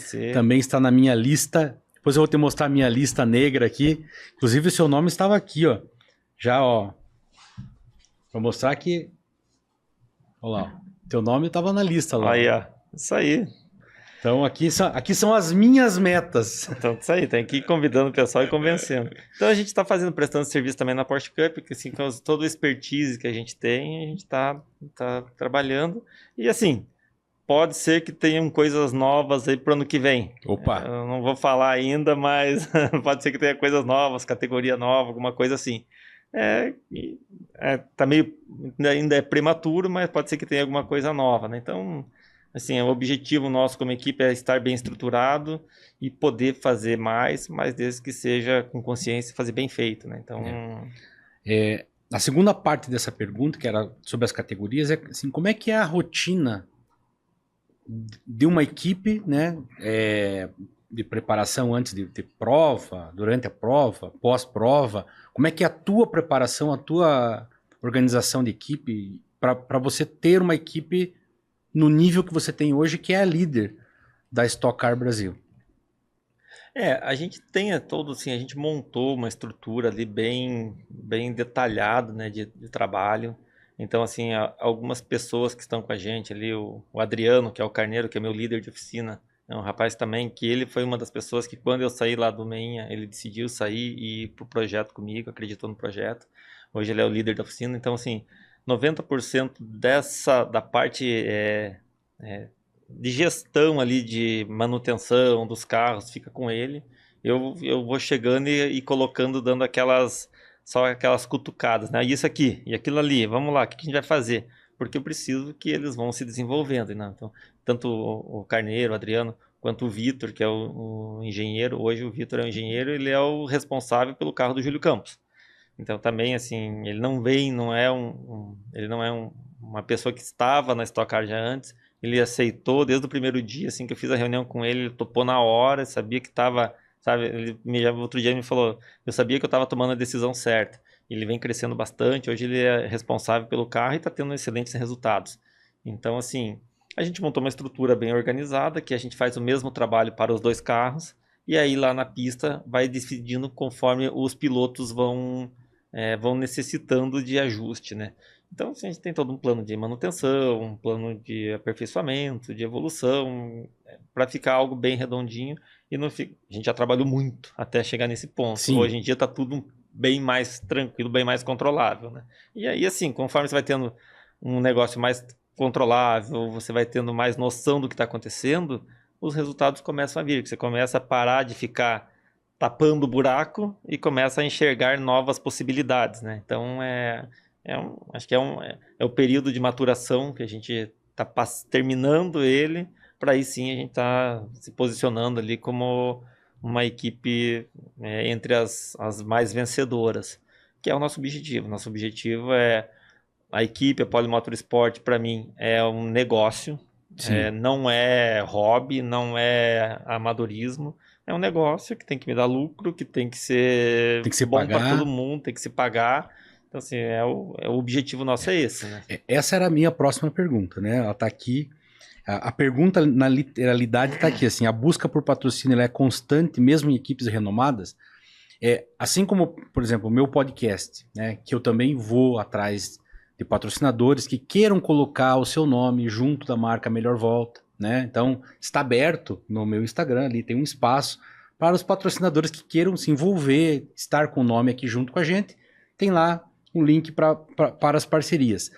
Speaker 1: está na minha lista. Depois eu vou te mostrar a minha lista negra aqui. Inclusive o seu nome estava aqui, ó. Já, ó. Vou mostrar que... Olha lá, teu nome estava na lista lá.
Speaker 2: Aí, ó. Isso aí.
Speaker 1: Então aqui são as minhas metas.
Speaker 2: Então isso aí, tem que ir convidando o pessoal e convencendo. Então a gente está prestando serviço também na Porsche Cup, que assim, com toda a expertise que a gente tem, a gente está trabalhando. E assim, pode ser que tenham coisas novas aí para o ano que vem.
Speaker 1: Opa!
Speaker 2: Eu não vou falar ainda, mas pode ser que tenha coisas novas, categoria nova, alguma coisa assim. Tá meio, ainda é prematuro, mas pode ser que tenha alguma coisa nova, né? Então, assim, o objetivo nosso como equipe é estar bem estruturado e poder fazer mais, mas desde que seja com consciência e fazer bem feito, né? Então...
Speaker 1: A segunda parte dessa pergunta, que era sobre as categorias, é assim, como é que é a rotina de uma equipe, né, de preparação antes de prova, durante a prova, pós-prova? Como é que é a tua preparação, a tua organização de equipe para você ter uma equipe no nível que você tem hoje, que é a líder da Stock Car Brasil?
Speaker 2: A gente tem todo assim, a gente montou uma estrutura ali bem detalhada, né, de trabalho. Então, assim, algumas pessoas que estão com a gente ali, o Adriano, que é o Carneiro, que é meu líder de oficina, é um rapaz também, que ele foi uma das pessoas que quando eu saí lá do Meinha, ele decidiu sair e ir pro projeto comigo, acreditou no projeto. Hoje ele é o líder da oficina, então assim, 90% da parte de gestão ali, de manutenção dos carros, fica com ele. Eu vou chegando e colocando, dando só aquelas cutucadas, né? Isso aqui, e aquilo ali, vamos lá, o que a gente vai fazer? Porque eu preciso que eles vão se desenvolvendo, né? Então, tanto o Carneiro, o Adriano, quanto o Vitor, que é o engenheiro. Hoje o Vitor é o engenheiro, ele é o responsável pelo carro do Júlio Campos. Então também, assim, ele não é uma pessoa que estava na Stock Car já antes. Ele aceitou desde o primeiro dia, assim, que eu fiz a reunião com ele, ele topou na hora, sabia que estava, sabe, outro dia ele me falou, eu sabia que eu estava tomando a decisão certa. Ele vem crescendo bastante, hoje ele é responsável pelo carro e está tendo excelentes resultados. Então, assim, a gente montou uma estrutura bem organizada, que a gente faz o mesmo trabalho para os 2 carros, e aí lá na pista vai decidindo conforme os pilotos vão necessitando de ajuste, né? Então, assim, a gente tem todo um plano de manutenção, um plano de aperfeiçoamento, de evolução, para ficar algo bem redondinho e não fica... A gente já trabalhou muito até chegar nesse ponto.
Speaker 1: Sim.
Speaker 2: Hoje em dia está tudo bem mais tranquilo, bem mais controlável, né? E aí, assim, conforme você vai tendo um negócio mais controlável, você vai tendo mais noção do que está acontecendo, os resultados começam a vir. Você começa a parar de ficar tapando o buraco e começa a enxergar novas possibilidades, né? Então, acho que é o período de maturação que a gente está terminando ele, para aí sim a gente tá se posicionando ali como uma equipe entre as mais vencedoras, que é o nosso objetivo. Nosso objetivo é a equipe, a Polymotorsport, para mim, é um negócio, não é hobby, não é amadorismo, é um negócio que tem que me dar lucro, que tem que ser bom para todo mundo, tem que se pagar. Então, assim, o objetivo nosso é esse, né?
Speaker 1: Essa era a minha próxima pergunta, né? Ela está aqui. A pergunta, na literalidade, está aqui, assim, a busca por patrocínio ela é constante, mesmo em equipes renomadas? Assim como, por exemplo, o meu podcast, né? Que eu também vou atrás de patrocinadores que queiram colocar o seu nome junto da marca Melhor Volta, né? Então, está aberto no meu Instagram, ali tem um espaço para os patrocinadores que queiram se envolver, estar com o nome aqui junto com a gente. Tem lá um link para as parcerias.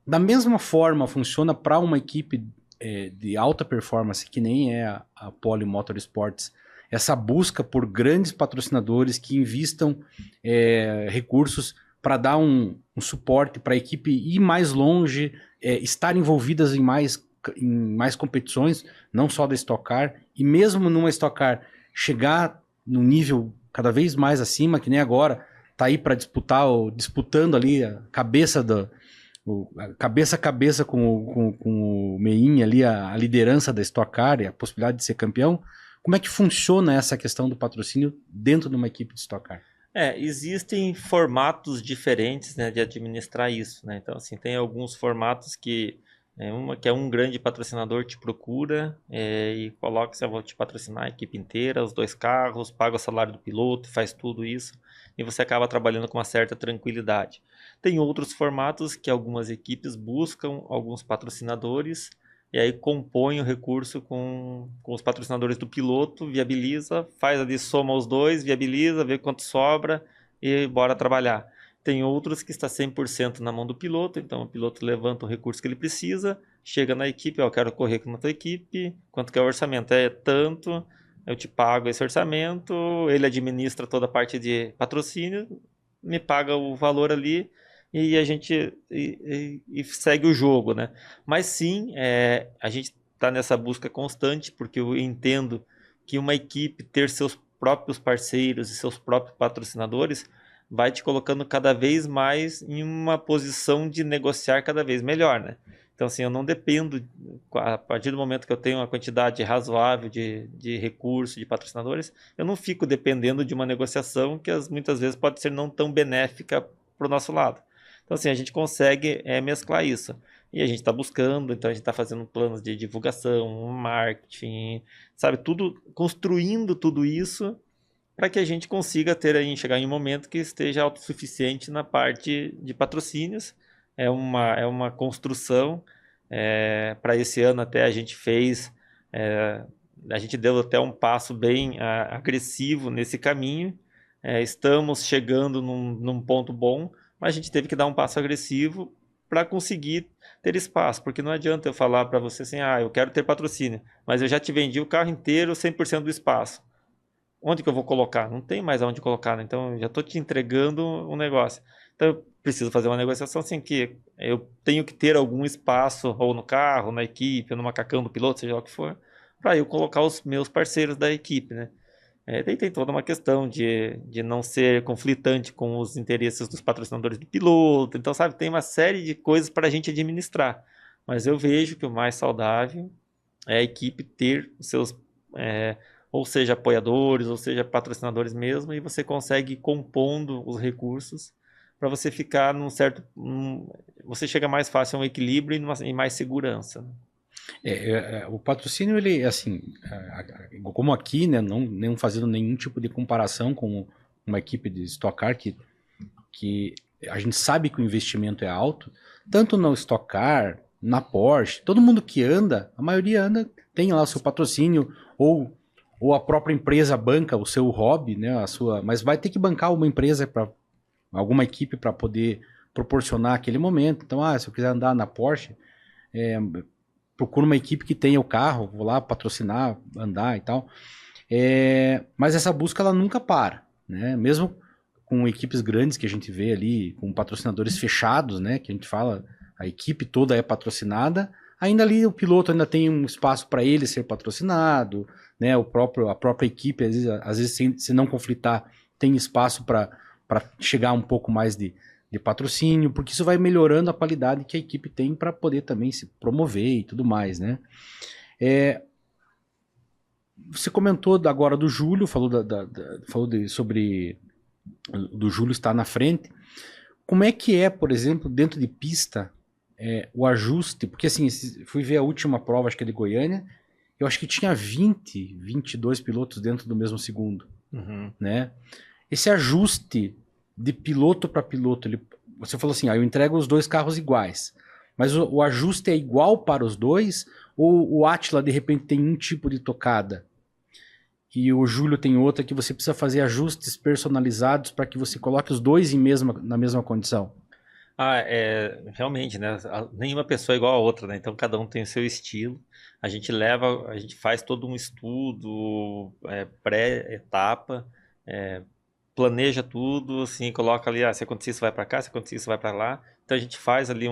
Speaker 1: Da mesma forma, funciona para uma equipe de alta performance, que nem é a Poly Motorsports, essa busca por grandes patrocinadores que invistam recursos para dar um suporte para a equipe ir mais longe, estar envolvidas em mais competições, não só da Stock Car, e mesmo numa Stock Car chegar no nível cada vez mais acima, que nem agora, tá aí para disputando ali a cabeça cabeça a cabeça com o Meinha ali, a liderança da Stock Car e a possibilidade de ser campeão. Como é que funciona essa questão do patrocínio dentro de uma equipe de Stock Car?
Speaker 2: Existem formatos diferentes, né, de administrar isso, né? Então, assim, tem alguns formatos que um grande patrocinador te procura e coloca, eu vou te patrocinar a equipe inteira, os 2 carros, paga o salário do piloto, faz tudo isso, e você acaba trabalhando com uma certa tranquilidade. Tem outros formatos que algumas equipes buscam alguns patrocinadores e aí compõe o recurso com os patrocinadores do piloto, viabiliza, faz ali, soma os dois, viabiliza, vê quanto sobra e bora trabalhar. Tem outros que está 100% na mão do piloto, então o piloto levanta o recurso que ele precisa, chega na equipe, eu quero correr com a tua equipe, quanto que é o orçamento? É tanto, eu te pago esse orçamento, ele administra toda a parte de patrocínio, me paga o valor ali e a gente segue o jogo, né? Mas sim, a gente está nessa busca constante, porque eu entendo que uma equipe ter seus próprios parceiros e seus próprios patrocinadores vai te colocando cada vez mais em uma posição de negociar cada vez melhor, né? Então, assim, eu não dependo, a partir do momento que eu tenho uma quantidade razoável de recursos, de patrocinadores, eu não fico dependendo de uma negociação que muitas vezes pode ser não tão benéfica para o nosso lado. Então, assim, a gente consegue mesclar isso. E a gente está buscando, então a gente está fazendo planos de divulgação, marketing, sabe, tudo, construindo tudo isso para que a gente consiga chegar em um momento que esteja autossuficiente na parte de patrocínios. É uma construção. Para esse ano até a gente fez, a gente deu até um passo bem agressivo nesse caminho. Estamos chegando num ponto bom, mas a gente teve que dar um passo agressivo para conseguir ter espaço, porque não adianta eu falar para você assim, eu quero ter patrocínio, mas eu já te vendi o carro inteiro, 100% do espaço. Onde que eu vou colocar? Não tem mais aonde colocar, né? Então eu já estou te entregando um negócio. Então eu preciso fazer uma negociação assim que eu tenho que ter algum espaço, ou no carro, na equipe, ou no macacão do piloto, seja lá o que for, para eu colocar os meus parceiros da equipe, né? Daí tem toda uma questão de não ser conflitante com os interesses dos patrocinadores do piloto. Então, sabe, tem uma série de coisas para a gente administrar. Mas eu vejo que o mais saudável é a equipe ter os seus, ou seja, apoiadores, ou seja, patrocinadores mesmo, e você consegue ir compondo os recursos para você ficar num certo... você chega mais fácil a um equilíbrio e mais segurança, né?
Speaker 1: O patrocínio, ele, assim, como aqui, né, não fazendo nenhum tipo de comparação com uma equipe de Stock Car, que a gente sabe que o investimento é alto, tanto no Stock Car, na Porsche, todo mundo que anda, a maioria anda, tem lá o seu patrocínio, ou a própria empresa banca o seu hobby, né, mas vai ter que bancar uma empresa, alguma equipe para poder proporcionar aquele momento. Então, se eu quiser andar na Porsche, procuro uma equipe que tenha o carro, vou lá patrocinar, andar e tal. Mas essa busca ela nunca para, né? Mesmo com equipes grandes que a gente vê ali, com patrocinadores fechados, né? Que a gente fala, a equipe toda é patrocinada, ainda ali o piloto ainda tem um espaço para ele ser patrocinado, né? A própria equipe, às vezes se não conflitar, tem espaço para chegar um pouco mais de patrocínio, porque isso vai melhorando a qualidade que a equipe tem para poder também se promover e tudo mais, né? Você comentou agora do Júlio, falou sobre do Júlio estar na frente. Como é que é, por exemplo, dentro de pista, o ajuste? Porque assim, fui ver a última prova, acho que é de Goiânia, eu acho que tinha 22 pilotos dentro do mesmo segundo, né? Esse ajuste de piloto para piloto, você falou assim, eu entrego os dois carros iguais, mas o ajuste é igual para os dois, ou o Átila de repente tem um tipo de tocada e o Júlio tem outra que você precisa fazer ajustes personalizados para que você coloque os dois na mesma condição?
Speaker 2: Realmente, né? Nenhuma pessoa é igual a outra, né? Então cada um tem o seu estilo. A gente faz todo um estudo pré-etapa, planeja tudo, assim, coloca ali, se acontecer isso vai para cá, se acontecer isso vai para lá. Então a gente faz ali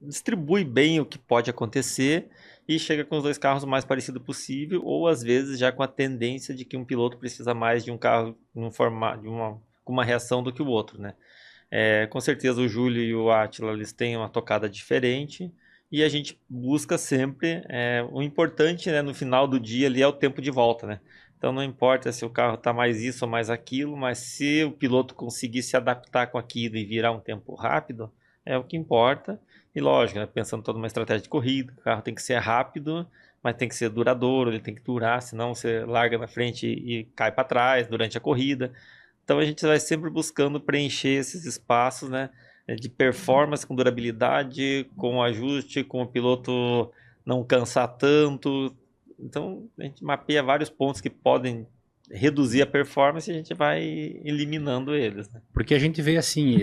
Speaker 2: distribui bem o que pode acontecer e chega com os dois carros o mais parecido possível, ou às vezes já com a tendência de que um piloto precisa mais de um carro com uma reação do que o outro, né? Com certeza o Júlio e o Átila, eles têm uma tocada diferente, e a gente busca sempre, o importante, né, no final do dia ali é o tempo de volta, né? Então não importa se o carro está mais isso ou mais aquilo, mas se o piloto conseguir se adaptar com aquilo e virar um tempo rápido, é o que importa. E lógico, né, pensando toda uma estratégia de corrida, o carro tem que ser rápido, mas tem que ser duradouro, ele tem que durar, senão você larga na frente e cai para trás durante a corrida. Então a gente vai sempre buscando preencher esses espaços, né, de performance com durabilidade, com ajuste, com o piloto não cansar tanto. Então a gente mapeia vários pontos que podem reduzir a performance e a gente vai eliminando eles, né?
Speaker 1: Porque a gente vê assim,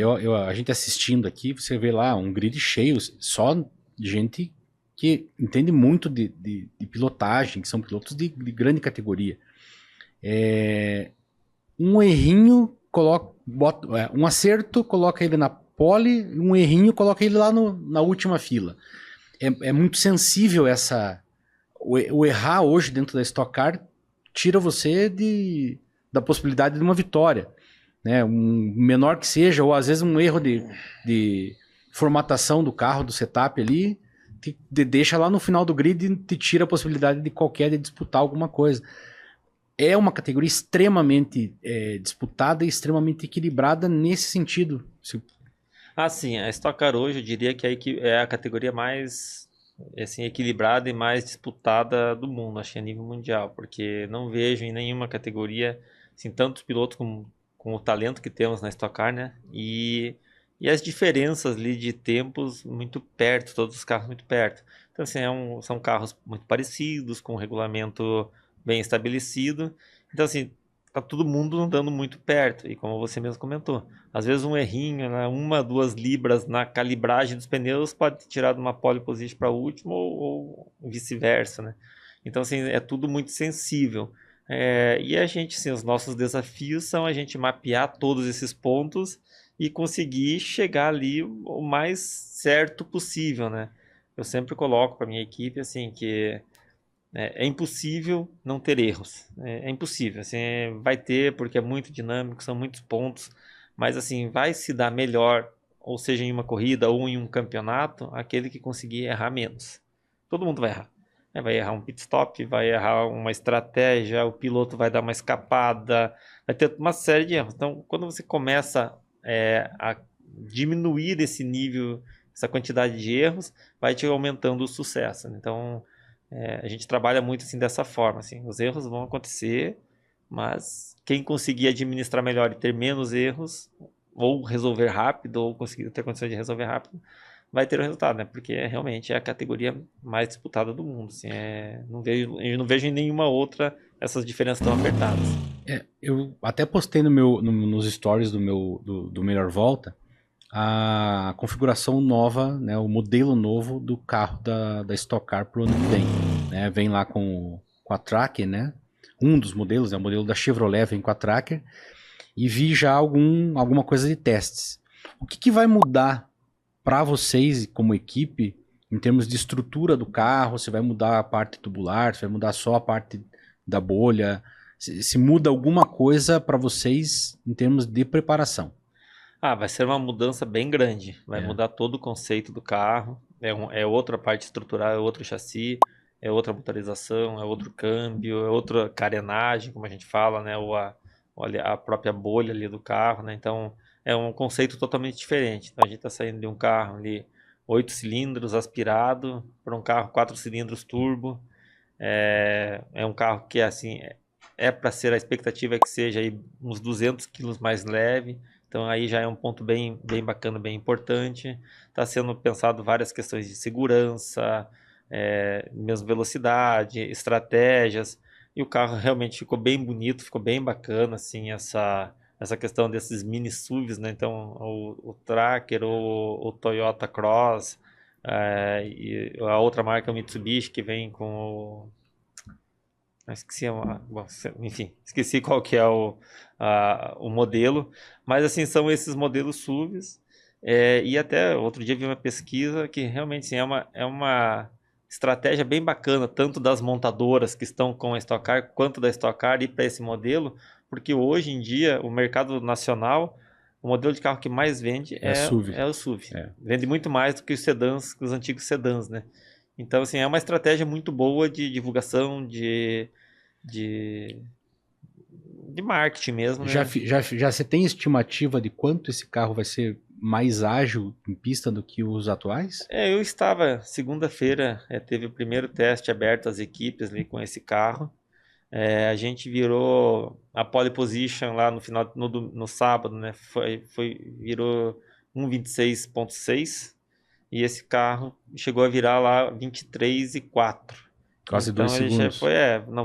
Speaker 1: a gente assistindo aqui, você vê lá um grid cheio, só de gente que entende muito de pilotagem, que são pilotos de grande categoria. Um errinho, um acerto, coloca ele na pole, um errinho, coloca ele lá na última fila. É muito sensível o errar hoje dentro da Stock Car tira você da possibilidade de uma vitória, né? Um menor que seja, ou às vezes um erro de formatação do carro, do setup ali, te deixa lá no final do grid e te tira a possibilidade de disputar alguma coisa. É uma categoria extremamente disputada e extremamente equilibrada nesse sentido.
Speaker 2: Sim, a Stock Car hoje eu diria que é a categoria mais assim, equilibrada e mais disputada do mundo, acho que a nível mundial, porque não vejo em nenhuma categoria assim, tantos pilotos com o talento que temos na Stock Car, né? E as diferenças ali de tempos muito perto, todos os carros muito perto. Então, assim, são carros muito parecidos, com um regulamento bem estabelecido. Então, assim, tá todo mundo andando muito perto. E como você mesmo comentou, às vezes um errinho, né, 1, 2 libras na calibragem dos pneus pode tirar de uma pole position para a última ou vice-versa, né? Então, assim, é tudo muito sensível. E a gente, assim, os nossos desafios são a gente mapear todos esses pontos e conseguir chegar ali o mais certo possível, né? Eu sempre coloco para minha equipe, assim, que é impossível não ter erros. É impossível. Assim, vai ter, porque é muito dinâmico, são muitos pontos. Mas, assim, vai se dar melhor, ou seja, em uma corrida ou em um campeonato, aquele que conseguir errar menos. Todo mundo vai errar. Vai errar um pit stop, vai errar uma estratégia, o piloto vai dar uma escapada, vai ter uma série de erros. Então, quando você começa a diminuir esse nível, essa quantidade de erros, vai te aumentando o sucesso. Então, a gente trabalha muito assim dessa forma, assim, os erros vão acontecer, mas quem conseguir administrar melhor e ter menos erros, ou resolver rápido, ou conseguir ter condições de resolver rápido, vai ter o resultado, né? Porque realmente é a categoria mais disputada do mundo. Assim, eu não vejo em nenhuma outra essas diferenças tão apertadas.
Speaker 1: Eu até postei nos stories do Melhor Volta a configuração nova, né, o modelo novo do carro da Stock Car pro ano que vem. Né? Vem lá com a Tracker, né? Um dos modelos, o modelo da Chevrolet vem com a Tracker. E vi já alguma coisa de testes. O que vai mudar para vocês como equipe em termos de estrutura do carro? Se vai mudar a parte tubular, se vai mudar só a parte da bolha? Se muda alguma coisa para vocês em termos de preparação?
Speaker 2: Vai ser uma mudança bem grande. Vai mudar todo o conceito do carro. É outra parte estrutural, é outro chassi, é outra motorização, é outro câmbio, é outra carenagem, como a gente fala, né? Ou a própria bolha ali do carro, né? Então, é um conceito totalmente diferente. Então, a gente está saindo de um carro ali 8 cilindros aspirado para um carro 4 cilindros turbo. É um carro que, assim, para ser, a expectativa é que seja aí uns 200 quilos mais leve. Então aí já é um ponto bem, bem bacana, bem importante. Está sendo pensado várias questões de segurança, mesmo velocidade, estratégias. E o carro realmente ficou bem bonito, ficou bem bacana, assim, essa questão desses mini SUVs, né? Então o Tracker, o Toyota Cross, e a outra marca, o Mitsubishi, que vem com o... Esqueci, enfim, esqueci qual que é o modelo, mas assim, são esses modelos SUVs, e até outro dia vi uma pesquisa que realmente sim, é uma estratégia bem bacana, tanto das montadoras que estão com a Stock Car, quanto da Stock Car ir para esse modelo, porque hoje em dia, o mercado nacional, o modelo de carro que mais vende
Speaker 1: SUV.
Speaker 2: é o SUV. Vende muito mais do que os sedãs, os antigos sedãs, né? Então, assim, é uma estratégia muito boa de divulgação, de marketing mesmo, né?
Speaker 1: Já você tem estimativa de quanto esse carro vai ser mais ágil em pista do que os atuais?
Speaker 2: Eu estava, segunda-feira, teve o primeiro teste aberto às equipes ali com esse carro. A gente virou a pole position lá no final, no sábado, né? Virou 1,26,6 e esse carro chegou a virar lá 23,4.
Speaker 1: Quase
Speaker 2: Então
Speaker 1: 2
Speaker 2: ele
Speaker 1: segundos.
Speaker 2: já foi,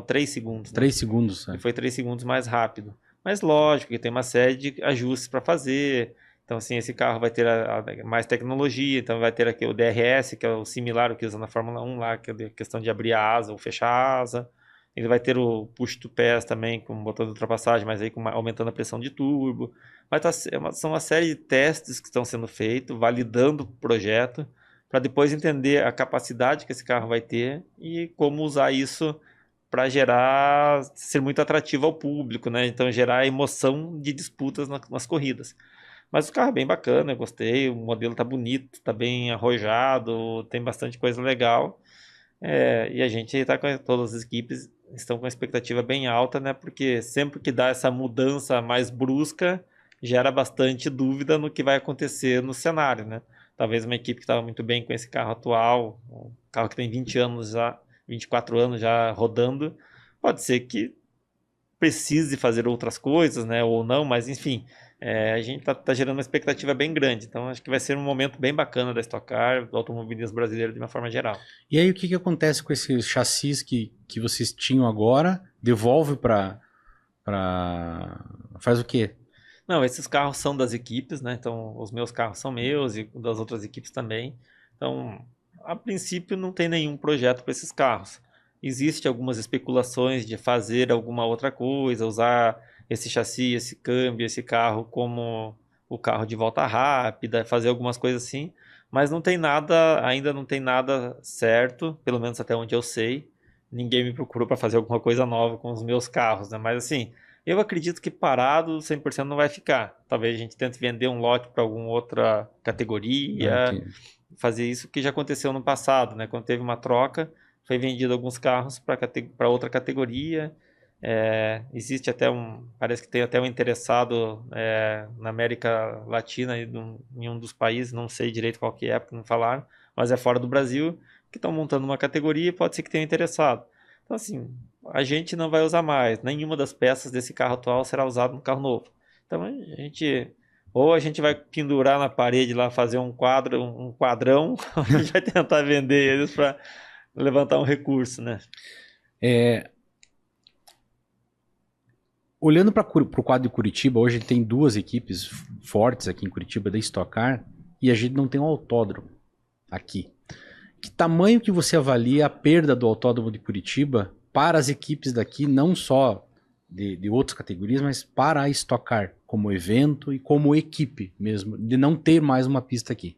Speaker 2: 3 segundos.
Speaker 1: 3 segundos.
Speaker 2: Ele foi 3 segundos mais rápido. Mas lógico que tem uma série de ajustes para fazer. Então, assim, esse carro vai ter mais tecnologia, então vai ter aqui o DRS, que é o similar ao que usa na Fórmula 1 lá, que é a questão de abrir a asa ou fechar a asa. Ele vai ter o push to pass também, com botão de ultrapassagem, mas aí aumentando a pressão de turbo. São uma série de testes que estão sendo feitos, validando o projeto, para depois entender a capacidade que esse carro vai ter e como usar isso para ser muito atrativo ao público, né? Então gerar emoção de disputas nas corridas. Mas o carro é bem bacana, eu gostei, o modelo tá bonito, tá bem arrojado, tem bastante coisa legal. E a gente está com todas as equipes estão com a expectativa bem alta, né? Porque sempre que dá essa mudança mais brusca, gera bastante dúvida no que vai acontecer no cenário, né? Talvez uma equipe que estava muito bem com esse carro atual, um carro que tem 20 anos já, 24 anos já rodando, pode ser que precise fazer outras coisas, né? Ou não, mas enfim, a gente tá gerando uma expectativa bem grande. Então acho que vai ser um momento bem bacana da Stock Car, do automobilismo brasileiro de uma forma geral.
Speaker 1: E aí o que acontece com esses chassis que vocês tinham agora? Devolve para faz o quê?
Speaker 2: Não, esses carros são das equipes, né? Então, os meus carros são meus e das outras equipes também. Então, a princípio, não tem nenhum projeto para esses carros. Existem algumas especulações de fazer alguma outra coisa, usar esse chassi, esse câmbio, esse carro como o carro de volta rápida, fazer algumas coisas assim. Mas não tem nada, ainda não tem nada certo, pelo menos até onde eu sei. Ninguém me procurou para fazer alguma coisa nova com os meus carros, né? Mas assim, eu acredito que parado 100% não vai ficar. Talvez a gente tente vender um lote para alguma outra categoria, fazer isso que já aconteceu no passado, né? Quando teve uma troca, foi vendido alguns carros para outra categoria. Existe até parece que tem até um interessado na América Latina, em um dos países, não sei direito qual que é, porque não falaram, mas é fora do Brasil, que estão montando uma categoria e pode ser que tenha interessado. Então, assim, a gente não vai usar mais. Nenhuma das peças desse carro atual será usada no carro novo. Então, ou a gente vai pendurar na parede lá, fazer um quadrão, ou a gente vai tentar vender eles para levantar um recurso, né?
Speaker 1: Olhando para o quadro de Curitiba, hoje tem 2 equipes fortes aqui em Curitiba da Stock Car e a gente não tem um autódromo aqui. Que tamanho que você avalia a perda do autódromo de Curitiba para as equipes daqui, não só de outras categorias, mas para a Stock Car como evento e como equipe mesmo, de não ter mais uma pista aqui?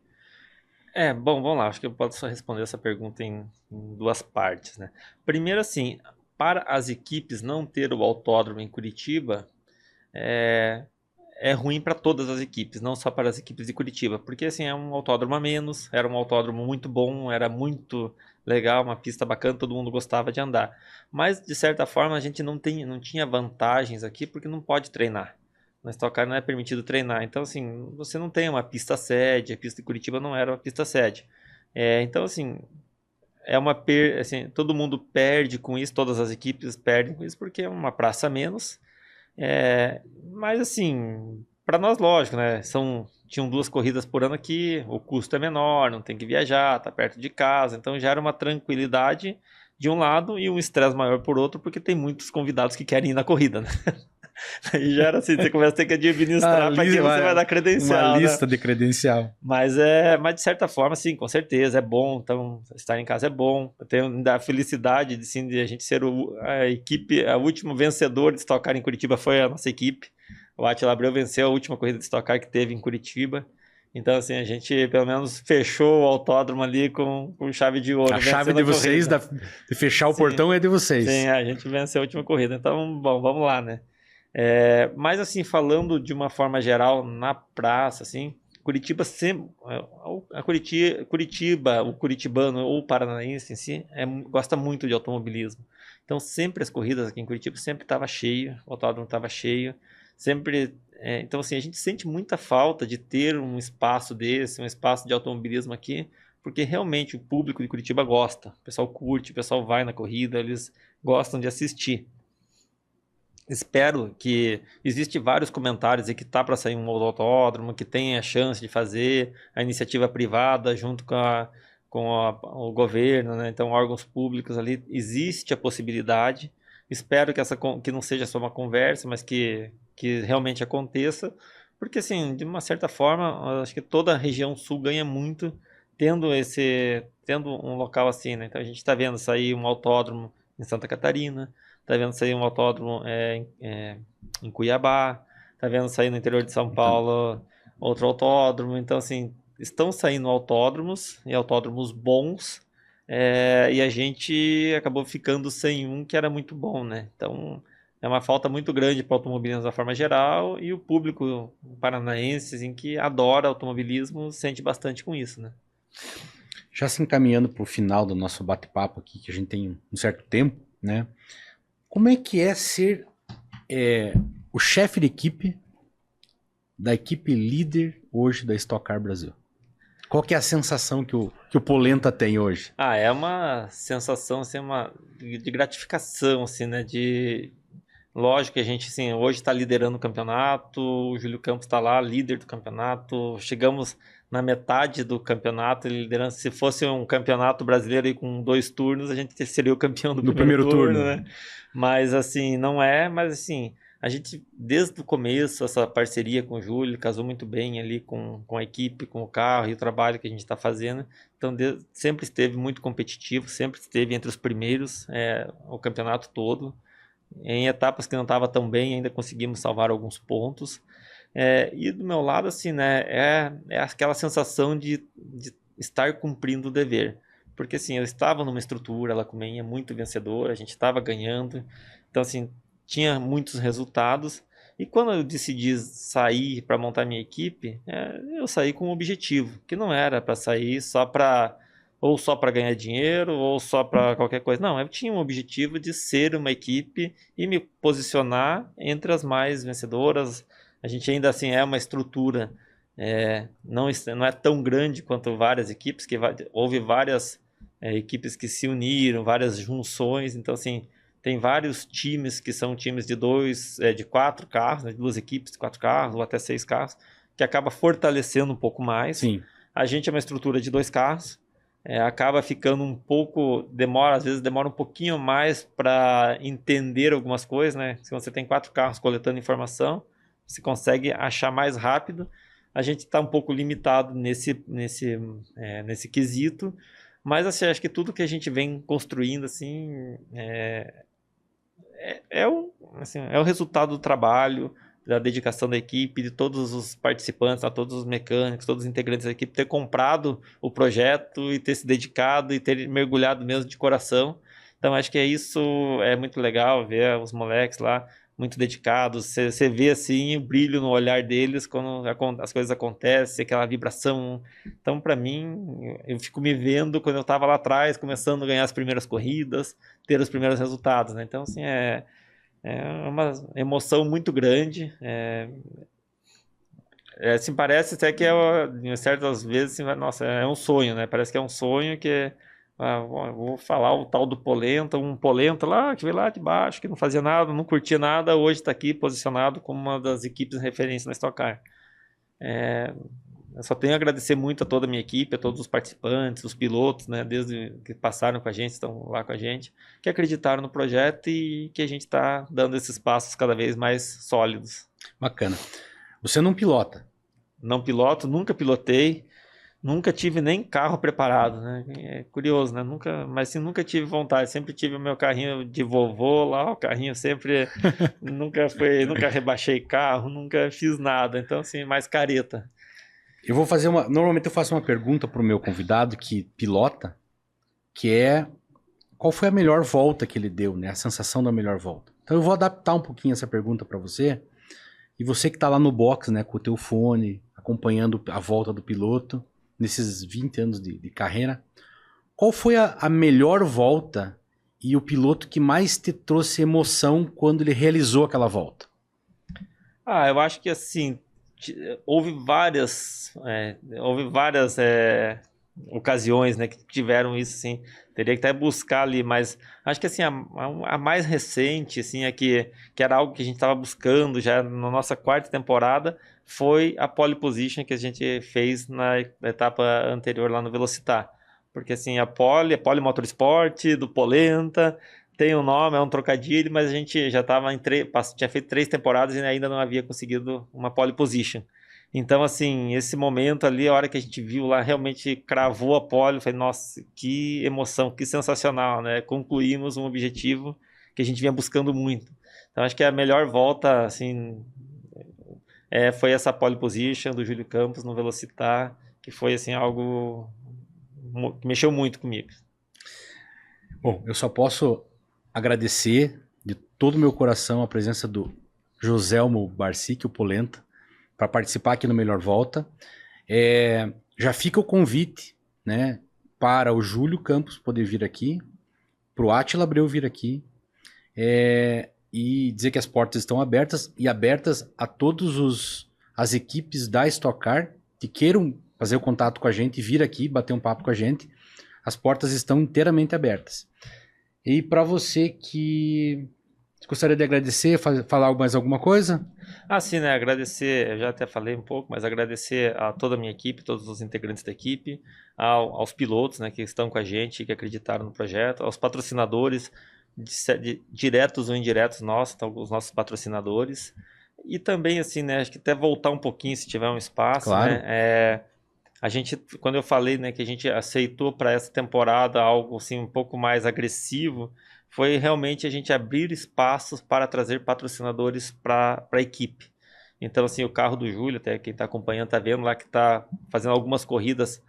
Speaker 2: Bom, vamos lá. Acho que eu posso só responder essa pergunta em 2 partes, né? Primeiro, assim, para as equipes não ter o autódromo em Curitiba, é ruim para todas as equipes, não só para as equipes de Curitiba, porque assim, é um autódromo a menos, era um autódromo muito bom, era muito legal, uma pista bacana, todo mundo gostava de andar. Mas, de certa forma, a gente não tinha vantagens aqui, porque não pode treinar. Na Stock Car não é permitido treinar. Então, assim, você não tem uma pista sede, a pista de Curitiba não era uma pista sede. Então, assim, assim, todo mundo perde com isso, todas as equipes perdem com isso, porque é uma praça a menos. Mas assim, para nós, lógico, né? Tinham 2 corridas por ano aqui, o custo é menor, não tem que viajar, tá perto de casa, então já era uma tranquilidade de um lado e um estresse maior por outro, porque tem muitos convidados que querem ir na corrida, né? Aí já era assim, você começa a ter que administrar para quem você vai dar credencial.
Speaker 1: Uma lista,
Speaker 2: né?
Speaker 1: de credencial.
Speaker 2: Mas de certa forma, sim, com certeza, é bom. Então, estar em casa é bom. Eu tenho a felicidade de a gente ser a equipe, a última vencedor de Stock Car em Curitiba foi a nossa equipe. O Átila Abreu venceu a última corrida de Stock Car que teve em Curitiba. Então, assim, a gente pelo menos fechou o autódromo ali com chave de ouro.
Speaker 1: A chave de vocês, de fechar o portão é de vocês.
Speaker 2: Sim, a gente venceu a última corrida. Então, bom, vamos lá, né? Mas assim, falando de uma forma geral, na praça, assim, Curitiba sempre, Curitiba, o curitibano ou o paranaense em si, gosta muito de automobilismo. Então sempre as corridas aqui em Curitiba sempre estava cheio, o autódromo estava cheio, sempre. Então assim, a gente sente muita falta de ter um espaço desse, um espaço de automobilismo aqui, porque realmente o público de Curitiba gosta, o pessoal curte, o pessoal vai na corrida, eles gostam de assistir. Espero que existe vários comentários aí que tá para sair um autódromo, que tem a chance de fazer a iniciativa privada junto com o governo, né? Então órgãos públicos ali, existe a possibilidade. Espero que não seja só uma conversa, mas que realmente aconteça, porque assim, de uma certa forma, acho que toda a região sul ganha muito tendo um local assim, né? Então a gente está vendo sair um autódromo em Santa Catarina, tá vendo sair um autódromo em Cuiabá, tá vendo sair no interior de São Paulo outro autódromo. Então, assim, estão saindo autódromos e autódromos bons, e a gente acabou ficando sem um que era muito bom, né? Então, é uma falta muito grande para o automobilismo da forma geral e o público paranaense, assim, que adora automobilismo, sente bastante com isso, né?
Speaker 1: Já se encaminhando para o final do nosso bate-papo aqui, que a gente tem um certo tempo, né? Como é que é ser o chefe de equipe da equipe líder hoje da Stock Car Brasil? Qual que é a sensação que o Polenta tem hoje?
Speaker 2: É uma sensação assim, de gratificação, assim, né? Lógico que a gente assim, hoje está liderando o campeonato, o Júlio Campos está lá, líder do campeonato. Chegamos na metade do campeonato, liderando. Se fosse um campeonato brasileiro aí com 2 turnos, a gente seria o campeão do primeiro turno, né? Mas assim, não é, mas assim, a gente desde o começo, essa parceria com o Júlio, casou muito bem ali com a equipe, com o carro e o trabalho que a gente está fazendo. Então sempre esteve muito competitivo, sempre esteve entre os primeiros o campeonato todo. Em etapas que não estava tão bem, ainda conseguimos salvar alguns pontos. E do meu lado, assim, né, é aquela sensação de estar cumprindo o dever. Porque, assim, eu estava numa estrutura lá com a muito vencedora, a gente estava ganhando. Então, assim, tinha muitos resultados. E quando eu decidi sair para montar minha equipe, eu saí com um objetivo, que não era para sair só para ganhar dinheiro, ou só para qualquer coisa. Não, eu tinha um objetivo de ser uma equipe e me posicionar entre as mais vencedoras. A gente ainda assim é uma estrutura, não é tão grande quanto várias equipes, que houve várias equipes que se uniram, várias junções. Então, assim, tem vários times que são times de 4 carros, né, de 2 equipes, de 4 carros ou até 6 carros, que acaba fortalecendo um pouco mais.
Speaker 1: Sim.
Speaker 2: A gente é uma estrutura de 2 carros, acaba ficando um pouco, às vezes demora um pouquinho mais para entender algumas coisas, né? Se você tem 4 carros coletando informação, você consegue achar mais rápido. A gente está um pouco limitado nesse quesito, mas assim, acho que tudo que a gente vem construindo assim, é o resultado do trabalho, da dedicação da equipe, de todos os participantes, todos os mecânicos, todos os integrantes da equipe ter comprado o projeto e ter se dedicado e ter mergulhado mesmo de coração. Então acho que isso é muito legal ver os moleques lá muito dedicados. Você vê assim o brilho no olhar deles quando as coisas acontecem, aquela vibração. Então, para mim, eu fico me vendo quando eu estava lá atrás, começando a ganhar as primeiras corridas, ter os primeiros resultados, né? Então, assim, é uma emoção muito grande. Assim, parece até que certas vezes, assim, nossa, é um sonho, né? Parece que é um sonho que vou falar o tal do Polenta, um Polenta lá, que veio lá de baixo, que não fazia nada, não curtia nada, hoje está aqui posicionado como uma das equipes de referência na Stock Car. Eu só tenho a agradecer muito a toda a minha equipe, a todos os participantes, os pilotos, né, desde que passaram com a gente, estão lá com a gente, que acreditaram no projeto e que a gente está dando esses passos cada vez mais sólidos.
Speaker 1: Bacana. Você não pilota?
Speaker 2: Não piloto, nunca pilotei. Nunca tive nem carro preparado, né? É curioso, né? Mas sim, nunca tive vontade. Sempre tive o meu carrinho de vovô lá, o carrinho sempre nunca rebaixei carro, nunca fiz nada. Então, assim, mais careta.
Speaker 1: Eu vou fazer normalmente eu faço uma pergunta para o meu convidado que pilota, que é qual foi a melhor volta que ele deu, né? A sensação da melhor volta. Então eu vou adaptar um pouquinho essa pergunta para você. E você que está lá no box, né, com o teu fone, acompanhando a volta do piloto, nesses 20 anos de carreira, qual foi a melhor volta e o piloto que mais te trouxe emoção quando ele realizou aquela volta?
Speaker 2: Eu acho que assim, houve várias ocasiões, né, que tiveram isso, assim, teria que até buscar ali, mas acho que assim, a mais recente, assim, que era algo que a gente estava buscando já na nossa 4ª temporada, foi a pole position que a gente fez na etapa anterior lá no Velocitar, porque assim, a pole Motorsport, do Polenta, tem um nome, é um trocadilho, mas a gente já tinha feito 3 temporadas e ainda não havia conseguido uma pole position. Então, assim, esse momento ali, a hora que a gente viu lá, realmente cravou a pole, eu falei, nossa, que emoção, que sensacional, né? Concluímos um objetivo que a gente vinha buscando muito. Então, acho que a melhor volta, assim, foi essa pole position do Júlio Campos no Velocitar, que foi, assim, algo que mexeu muito comigo.
Speaker 1: Bom, eu só posso agradecer de todo o meu coração a presença do Joselmo Barcic, o Polenta, para participar aqui no Melhor Volta. Já fica o convite, né, para o Júlio Campos poder vir aqui, para o Átila Abreu vir aqui, e dizer que as portas estão abertas, e abertas a todas as equipes da Stock Car que queiram fazer o contato com a gente e vir aqui bater um papo com a gente. As portas estão inteiramente abertas. E para você que gostaria de agradecer, falar mais alguma coisa?
Speaker 2: Sim, né? Agradecer, eu já até falei um pouco, mas agradecer a toda a minha equipe, todos os integrantes da equipe, aos pilotos, né, que estão com a gente, que acreditaram no projeto, aos patrocinadores, diretos ou indiretos nossos, os nossos patrocinadores. E também, assim, né, acho que até voltar um pouquinho, se tiver um espaço,
Speaker 1: claro,
Speaker 2: né? A gente, quando eu falei, né, que a gente aceitou para essa temporada algo assim um pouco mais agressivo, foi realmente a gente abrir espaços para trazer patrocinadores para a equipe. Então, assim, o carro do Júlio, até quem está acompanhando está vendo lá que está fazendo algumas corridas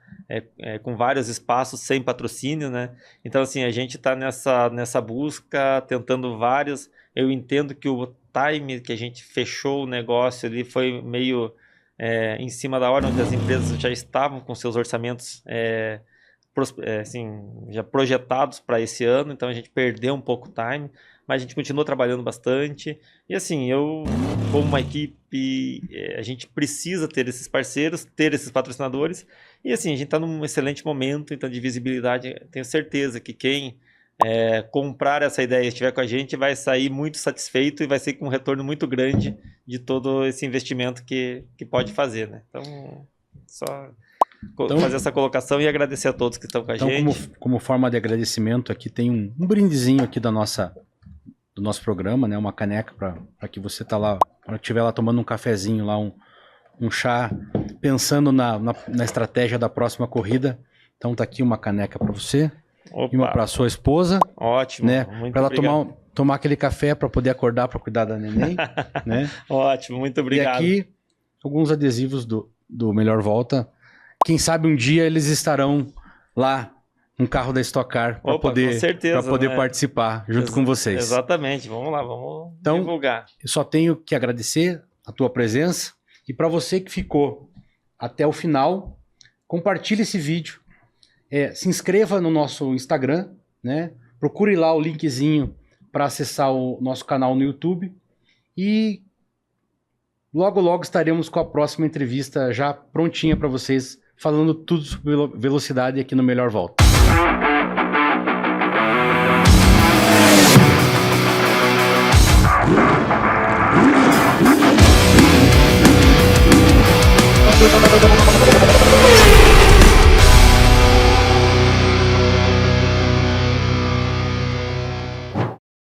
Speaker 2: com vários espaços sem patrocínio, né? Então, assim, a gente está nessa busca, tentando vários. Eu entendo que o time que a gente fechou o negócio ali foi meio em cima da hora, onde as empresas já estavam com seus orçamentos assim, já projetados para esse ano, então a gente perdeu um pouco o time, mas a gente continuou trabalhando bastante. E assim, como uma equipe, a gente precisa ter esses parceiros, ter esses patrocinadores, E assim, a gente está num excelente momento, então, de visibilidade. Tenho certeza que quem comprar essa ideia e estiver com a gente vai sair muito satisfeito e vai ser com um retorno muito grande de todo esse investimento que pode fazer, né? Então, só fazer essa colocação e agradecer a todos que estão com a gente.
Speaker 1: Como forma de agradecimento, aqui tem um brindezinho aqui do nosso programa, né? Uma caneca para que você tá lá, quando estiver lá tomando um cafezinho lá, um chá, pensando na estratégia da próxima corrida. Então tá aqui uma caneca para você.
Speaker 2: Opa.
Speaker 1: E uma para sua esposa.
Speaker 2: Ótimo.
Speaker 1: Né? Para ela tomar aquele café para poder acordar para cuidar da neném. Né?
Speaker 2: Ótimo, muito obrigado.
Speaker 1: E aqui alguns adesivos do Melhor Volta. Quem sabe um dia eles estarão lá no carro da Stock Car para poder né? participar junto com vocês.
Speaker 2: Exatamente. Vamos lá, vamos divulgar.
Speaker 1: Eu só tenho que agradecer a tua presença e para você que ficou até o final, compartilhe esse vídeo. Se inscreva no nosso Instagram, né? Procure lá o linkzinho para acessar o nosso canal no YouTube e logo estaremos com a próxima entrevista já prontinha para vocês, falando tudo sobre velocidade aqui no Melhor Volta.